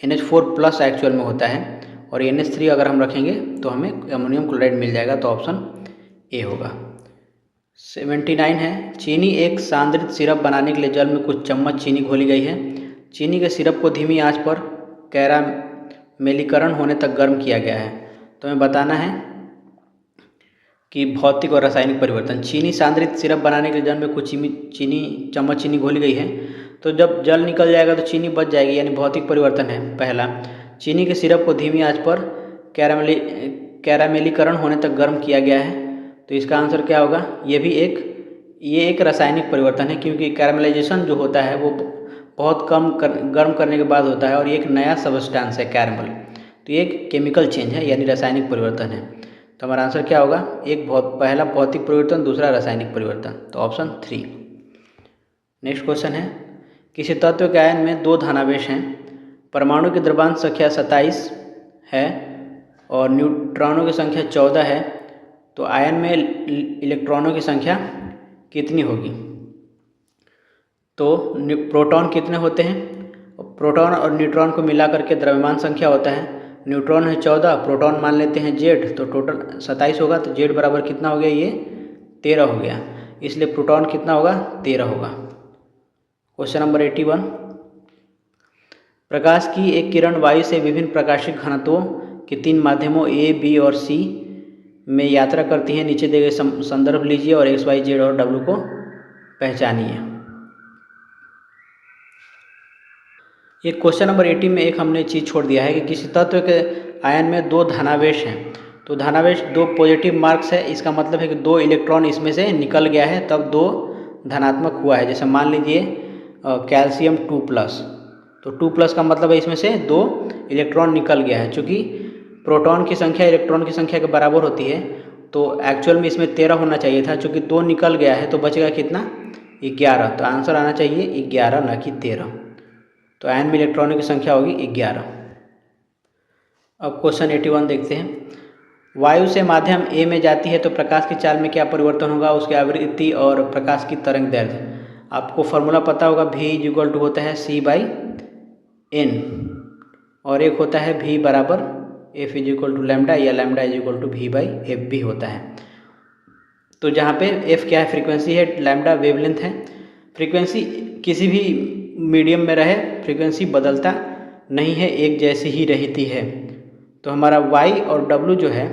NH4 प्लस एक्चुअल में होता है, और NH3 अगर हम रखेंगे तो हमें अमोनियम क्लोराइड मिल जाएगा, तो ऑप्शन ए होगा। 79 है, चीनी एक सांद्रित सिरप बनाने के लिए जल में कुछ चम्मच चीनी घोली गई है। चीनी के सिरप को धीमी आंच पर कैरामेलीकरण होने तक गर्म किया गया है। तो हमें बताना है कि भौतिक और रासायनिक परिवर्तन। चीनी सांद्रित सिरप बनाने के लिए जल में कुछ चम्मच चीनी घोली गई है। तो जब जल निकल जाएगा तो चीनी बच जाएगी, यानी भौतिक परिवर्तन है पहला। चीनी के सिरप को धीमी आंच पर कैरामेलीकरण होने तक गर्म किया गया है, तो इसका आंसर क्या होगा? ये एक रासायनिक परिवर्तन है, क्योंकि कैरामलाइजेशन जो होता है वो बहुत कम गर्म करने के बाद होता है और ये एक नया सबस्टेंस है कैरमल, तो ये एक केमिकल चेंज है यानी रासायनिक परिवर्तन है। तो हमारा आंसर क्या होगा? पहला भौतिक परिवर्तन, दूसरा रासायनिक परिवर्तन, तो ऑप्शन 3। नेक्स्ट क्वेश्चन है, किसी तत्व के आयन में 2 धनावेश हैं, परमाणु की द्रव्यांश संख्या 27 है और न्यूट्रॉनों की संख्या 14 है, तो आयन में इलेक्ट्रॉनों की संख्या कितनी होगी? तो प्रोटॉन कितने होते हैं? प्रोटॉन और न्यूट्रॉन को मिलाकर के द्रव्यमान संख्या होता है। न्यूट्रॉन है 14, प्रोटॉन मान लेते हैं Z, तो टोटल 27 होगा, तो Z बराबर कितना हो गया? ये 13 हो गया, इसलिए प्रोटॉन कितना होगा? 13 होगा। क्वेश्चन नंबर 81, प्रकाश की एक किरण वायु से विभिन्न प्रकाशिक घनत्वों के 3 माध्यमों A, B और C में यात्रा करती है। नीचे दिए गए संदर्भ लीजिए और X, Y, Z और W को पहचानिए। ये क्वेश्चन नंबर 80 में एक हमने चीज़ छोड़ दिया है कि किसी तत्व के आयन में 2 धनावेश हैं, तो धनावेश 2 पॉजिटिव मार्क्स है, इसका मतलब है कि 2 इलेक्ट्रॉन इसमें से निकल गया है, तब 2 धनात्मक हुआ है। जैसे मान लीजिए कैल्शियम 2+, तो 2+ का मतलब है इसमें से 2 इलेक्ट्रॉन निकल गया है। चूँकि प्रोटॉन की संख्या इलेक्ट्रॉन की संख्या के बराबर होती है, तो एक्चुअल में इसमें 13 होना चाहिए था। चूँकि 2 निकल गया है तो बचेगा कितना? 11, तो आंसर आना चाहिए 11 न कि 13। तो आयन में इलेक्ट्रॉनों की संख्या होगी 11। अब क्वेश्चन 81 देखते हैं, वायु से माध्यम ए में जाती है तो प्रकाश की चाल में क्या परिवर्तन होगा? उसकी आवृत्ति और प्रकाश की तरंग दैर्ध्य। आपको फॉर्मूला पता होगा, V होता है C/N और एक होता है V बराबर F लैम्डा या लैम्डा V/F भी होता है। तो जहाँ पे F क्या है? फ्रीक्वेंसी है, लैम्डा वेवलेंथ है। फ्रीक्वेंसी किसी भी मीडियम में रहे फ्रीक्वेंसी बदलता नहीं है, एक जैसी ही रहती है। तो हमारा Y और W जो है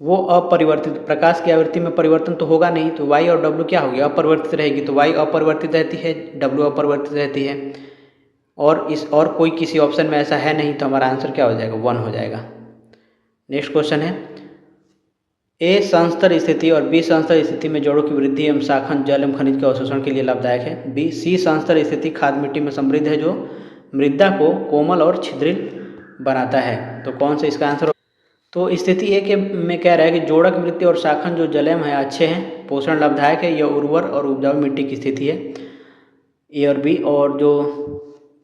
वो अपरिवर्तित, प्रकाश की आवृत्ति में परिवर्तन तो होगा नहीं, तो Y और W क्या होगी? अपरिवर्तित रहेगी। तो Y अपरिवर्तित रहती है, W अपरिवर्तित रहती है, और कोई किसी ऑप्शन में ऐसा है नहीं, तो हमारा आंसर क्या हो जाएगा? 1 हो जाएगा। नेक्स्ट क्वेश्चन है, A संस्तर स्थिति और B संस्तर स्थिति में जड़ों की वृद्धि एवं शाखन जल एवं खनिज के अवशोषण के लिए लाभदायक है। B C संस्तर स्थिति खाद मिट्टी में समृद्ध है जो मृदा को कोमल और छिद्रिल बनाता है। तो कौन सा इसका आंसर? तो स्थिति ए के में कह रहा है कि जोड़क वृत्ति और शाखन जो जलम है अच्छे हैं, पोषण लाभदायक है, यह उर्वर और उपजाऊ मिट्टी की स्थिति है, ए और बी। और जो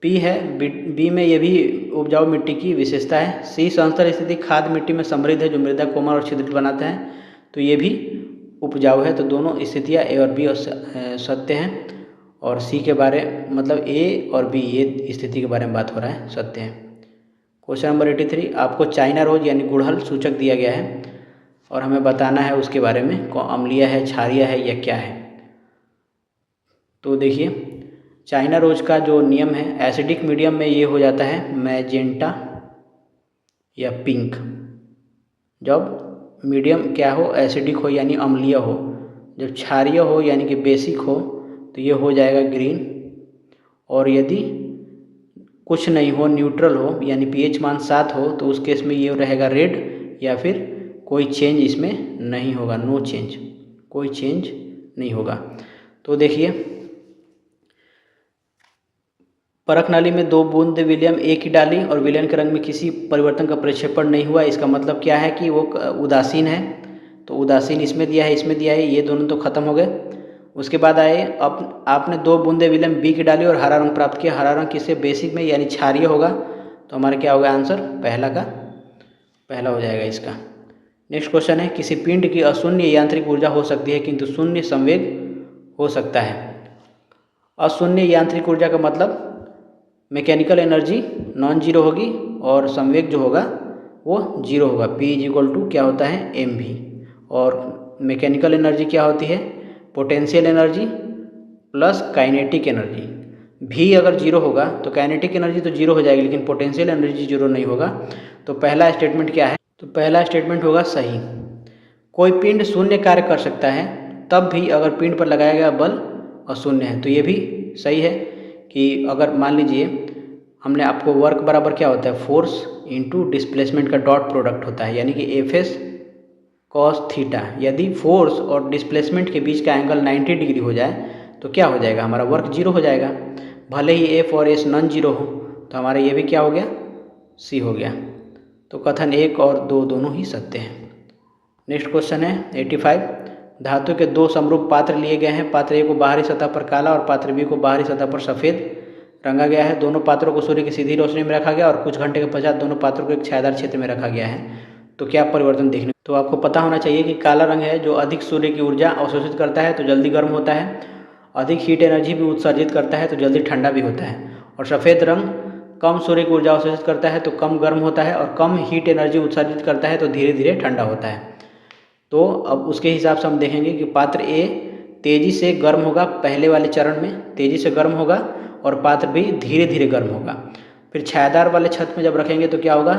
बी है, बी में ये भी उपजाऊ मिट्टी की विशेषता है। सी समतल स्थिति खाद मिट्टी में समृद्ध है जो मृदा कोमल और छिद्रित बनाते हैं, तो ये भी उपजाऊ है। तो दोनों स्थितियाँ ए और बी सत्य हैं। और सी के बारे मतलब ए और बी ये स्थिति के बारे में बात हो रहा है, सत्य है। क्वेश्चन नंबर 83, आपको चाइना रोज यानी गुड़हल सूचक दिया गया है और हमें बताना है उसके बारे में, अम्लीय है, क्षारीय है या क्या है। तो देखिए, चाइना रोज का जो नियम है, एसिडिक मीडियम में ये हो जाता है मैजेंटा या पिंक। जब मीडियम क्या हो, एसिडिक हो यानी अम्लीय हो, जब क्षारीय हो यानी कि बेसिक हो तो ये हो जाएगा ग्रीन। और यदि कुछ नहीं हो, न्यूट्रल हो यानी पीएच मान 7 हो, तो उस केस में ये रहेगा रेड, या फिर कोई चेंज इसमें नहीं होगा, नो चेंज, कोई चेंज नहीं होगा। तो देखिए, परख नाली में 2 बूंद विलियम ए की डाली और विलयन के रंग में किसी परिवर्तन का प्रक्षेपण नहीं हुआ। इसका मतलब क्या है कि वो उदासीन है। तो उदासीन इसमें दिया है, इसमें दिया है, ये दोनों तो खत्म हो गए। उसके बाद आए, अब आपने 2 बूंदे विलियम बी की डाली और हरा रंग प्राप्त किया। हरा रंग किससे? बेसिक में यानी क्षारीय होगा। तो हमारा क्या होगा आंसर? पहला का पहला हो जाएगा इसका। नेक्स्ट क्वेश्चन है, किसी पिंड की अशून्य यांत्रिक ऊर्जा हो सकती है किंतु शून्य संवेग हो सकता है। अशून्य यांत्रिक ऊर्जा का मतलब मैकेनिकल एनर्जी नॉन जीरो होगी और संवेग जो होगा वो जीरो होगा। P = क्या होता है? mv। और मैकेनिकल एनर्जी क्या होती है? Potential energy plus kinetic energy. भी अगर जीरो होगा तो काइनेटिक एनर्जी तो जीरो हो जाएगी, लेकिन पोटेंशियल एनर्जी जीरो नहीं होगा। तो पहला स्टेटमेंट क्या है? तो पहला स्टेटमेंट होगा सही। कोई पिंड शून्य कार्य कर सकता है तब भी अगर पिंड पर लगाया गया बल अशून्य है। तो ये भी सही है कि अगर मान लीजिए हमने आपको वर्क बराबर क्या होता है? फोर्स इंटू डिस्प्लेसमेंट का डॉट प्रोडक्ट होता है, यानी कि Fs cos थीटा। यदि फोर्स और डिस्प्लेसमेंट के बीच का एंगल 90 डिग्री हो जाए तो क्या हो जाएगा? हमारा वर्क जीरो हो जाएगा, भले ही F और S नॉन जीरो हो। तो हमारा ये भी क्या हो गया? C हो गया। तो कथन 1 और 2 दोनों ही सत्य हैं। नेक्स्ट क्वेश्चन है 85, धातु के 2 समरूप पात्र लिए गए हैं। पात्र ए को बाहरी सतह पर काला और पात्र बी को बाहरी सतह पर सफ़ेद रंगा गया है। दोनों पात्रों को सूर्य की सीधी रोशनी में रखा गया और कुछ घंटे के पश्चात दोनों पात्रों को एक छायादार क्षेत्र में रखा गया है। तो क्या परिवर्तन देखने? तो आपको पता होना चाहिए कि काला रंग है जो अधिक सूर्य की ऊर्जा अवशोषित करता है तो जल्दी गर्म होता है, अधिक हीट एनर्जी भी उत्सर्जित करता है तो जल्दी ठंडा भी होता है। और सफ़ेद रंग कम सूर्य की ऊर्जा अवशोषित करता है तो कम गर्म होता है, और कम हीट एनर्जी उत्सर्जित करता है तो धीरे धीरे ठंडा होता है। तो अब उसके हिसाब से हम देखेंगे कि पात्र ए तेज़ी से गर्म होगा, पहले वाले चरण में तेज़ी से गर्म होगा, और पात्र बी धीरे धीरे गर्म होगा। फिर छायादार वाले छत में जब रखेंगे तो क्या होगा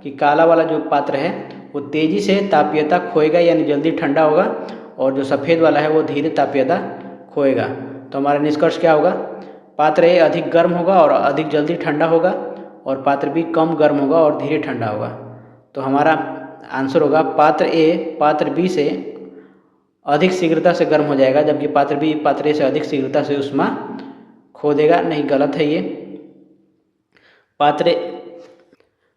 कि काला वाला जो पात्र है वो तेज़ी से तापीयता खोएगा यानी जल्दी ठंडा होगा, और जो सफ़ेद वाला है वो धीरे तापीयता खोएगा। तो हमारा निष्कर्ष क्या होगा? पात्र ए अधिक गर्म होगा और अधिक जल्दी ठंडा होगा, और पात्र बी कम गर्म होगा और धीरे ठंडा होगा। तो हमारा आंसर होगा पात्र ए पात्र बी से अधिक शीघ्रता से गर्म हो जाएगा, जबकि पात्र बी पात्र ए से अधिक शीघ्रता से ऊष्मा खो देगा। नहीं, गलत है ये। पात्र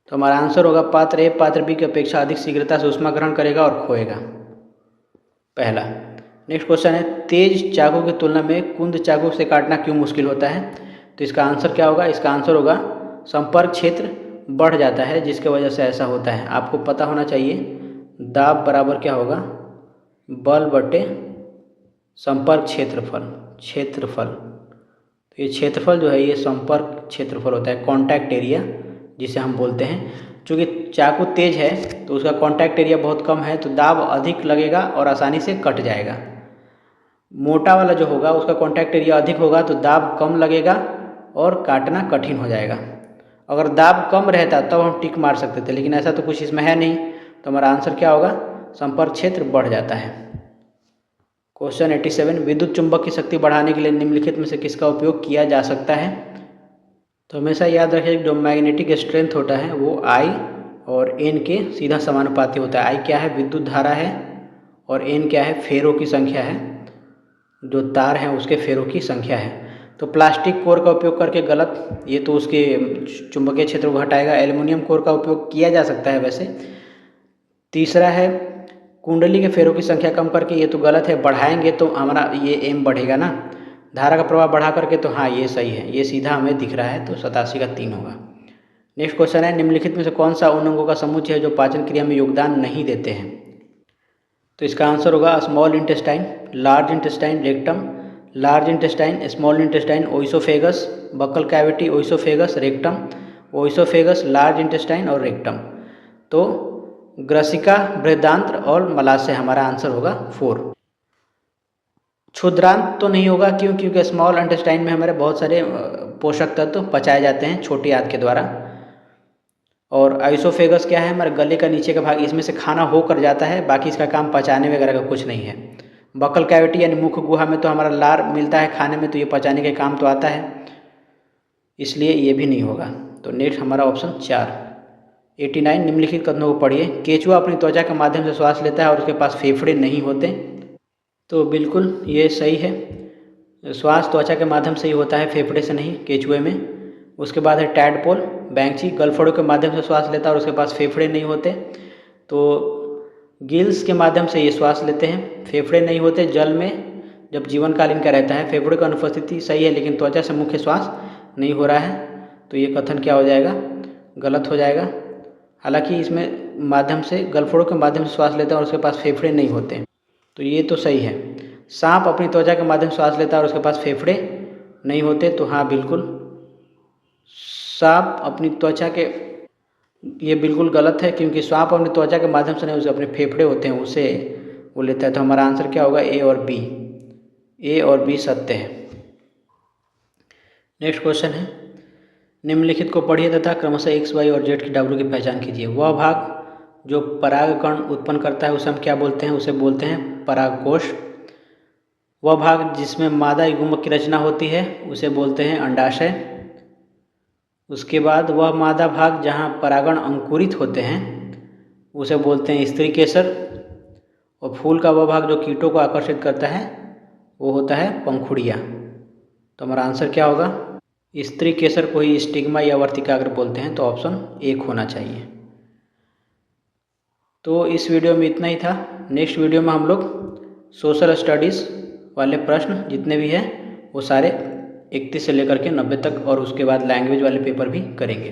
तो हमारा आंसर होगा पात्र ए पात्र बी की अपेक्षा अधिक शीघ्रता से ऊष्मा ग्रहण करेगा और खोएगा, पहला। नेक्स्ट क्वेश्चन है, तेज चाकू की तुलना में कुंद चाकू से काटना क्यों मुश्किल होता है? तो इसका आंसर क्या होगा? इसका आंसर होगा संपर्क क्षेत्र बढ़ जाता है जिसके वजह से ऐसा होता है। आपको पता होना चाहिए दाब बराबर क्या होगा? बल बटे संपर्क क्षेत्रफल। तो ये क्षेत्रफल जो है ये संपर्क क्षेत्रफल होता है, कांटेक्ट एरिया जिसे हम बोलते हैं। चूँकि चाकू तेज है तो उसका कांटेक्ट एरिया बहुत कम है तो दाब अधिक लगेगा और आसानी से कट जाएगा। मोटा वाला जो होगा उसका कांटेक्ट एरिया अधिक होगा तो दाब कम लगेगा और काटना कठिन हो जाएगा। अगर दाब कम रहता तब हम टिक मार सकते थे, लेकिन ऐसा तो कुछ इसमें है नहीं। तो हमारा आंसर क्या होगा? संपर्क क्षेत्र बढ़ जाता है। क्वेश्चन 87, विद्युत चुंबक की शक्ति बढ़ाने के लिए निम्नलिखित में से किसका उपयोग किया जा सकता है? तो हमेशा याद रखें जो मैग्नेटिक स्ट्रेंथ होता है वो I और N के सीधा समानुपाती होता है। I क्या है? विद्युत धारा है, और N क्या है? फेरों की संख्या है, जो तार हैं उसके फेरों की संख्या है। तो प्लास्टिक कोर का उपयोग करके गलत, ये तो उसके चुंबकीय क्षेत्र को घटाएगा। एल्युमिनियम कोर का उपयोग किया जा सकता है वैसे। तीसरा है कुंडली के फेरों की संख्या कम करके, ये तो गलत है, बढ़ाएंगे तो हमारा ये एम बढ़ेगा ना, धारा का प्रवाह बढ़ा करके, तो हाँ ये सही है, ये सीधा हमें दिख रहा है, तो 87 का 3 होगा। नेक्स्ट क्वेश्चन है निम्नलिखित में से कौन सा उन अंगों का समुच्चय है जो पाचन क्रिया में योगदान नहीं देते हैं। तो इसका आंसर होगा small intestine, large intestine, rectum, large intestine, small intestine, oesophagus, buccal cavity, oesophagus, rectum, oesophagus, large intestine और रेक्टम। तो ग्रसिका, बृहदांत्र और मलाशय हमारा आंसर होगा 4। क्षुद्रांत तो नहीं होगा, क्यों? क्योंकि स्मॉल इंटेस्टाइन में हमारे बहुत सारे पोषक तत्व पचाए जाते हैं छोटी आंत के द्वारा। और आइसोफेगस क्या है? हमारे गले का नीचे का भाग, इसमें से खाना होकर जाता है, बाकी इसका काम पचाने वगैरह का कुछ नहीं है। बक्कल कैविटी यानी मुख गुहा में तो हमारा लार मिलता है खाने में, तो ये पचाने के काम तो आता है, इसलिए ये भी नहीं होगा। तो नेक्स्ट हमारा ऑप्शन 4। 89 निम्नलिखित कथनों को पढ़िए। केचुआ अपनी त्वचा के माध्यम से श्वास लेता है और उसके पास फेफड़े नहीं होते। तो बिल्कुल ये सही है, श्वास त्वचा के माध्यम से ही होता है, फेफड़े से नहीं केचुए में। उसके बाद है टैडपोल, बैंकची गलफड़ों के माध्यम से श्वास लेता है और उसके पास फेफड़े नहीं होते। तो गिल्स के माध्यम से ये श्वास लेते हैं, फेफड़े नहीं होते, जल में जब जीवनकालीन का रहता है। फेफड़े की अनुपस्थिति सही है, लेकिन त्वचा से मुख्य श्वास नहीं हो रहा है, तो ये कथन क्या हो जाएगा? गलत हो जाएगा। हालांकि इसमें माध्यम से गलफड़ों के माध्यम से श्वास लेता है और उसके पास फेफड़े नहीं होते, तो ये तो सही है। सांप अपनी त्वचा के माध्यम से श्वास लेता है और उसके पास फेफड़े नहीं होते, तो हाँ बिल्कुल सांप अपनी त्वचा के, ये बिल्कुल गलत है, क्योंकि सांप अपनी त्वचा के माध्यम से नहीं, उसे अपने फेफड़े होते हैं, उसे वो लेता है। तो हमारा आंसर क्या होगा? ए और बी। ए और बी सत्य है। नेक्स्ट क्वेश्चन है निम्नलिखित को पढ़िए तथा क्रमशः एक्स, वाई और जेड की W की पहचान कीजिए। वह भाग जो परागकण उत्पन्न करता है उसे हम क्या बोलते हैं? उसे बोलते हैं परागकोश। वह भाग जिसमें मादा युग्मक की रचना होती है उसे बोलते हैं अंडाशय। उसके बाद वह मादा भाग जहाँ परागण अंकुरित होते हैं उसे बोलते हैं स्त्री केसर। और फूल का वह भाग जो कीटों को आकर्षित करता है वो होता है पंखुड़िया। तो हमारा आंसर क्या होगा? स्त्री केसर को ही स्टिग्मा या वर्तिकाग्र बोलते हैं, तो ऑप्शन 1 होना चाहिए। तो इस वीडियो में इतना ही था। नेक्स्ट वीडियो में हम लोग सोशल स्टडीज़ वाले प्रश्न जितने भी हैं वो सारे 31 से लेकर के 90 तक, और उसके बाद लैंग्वेज वाले पेपर भी करेंगे।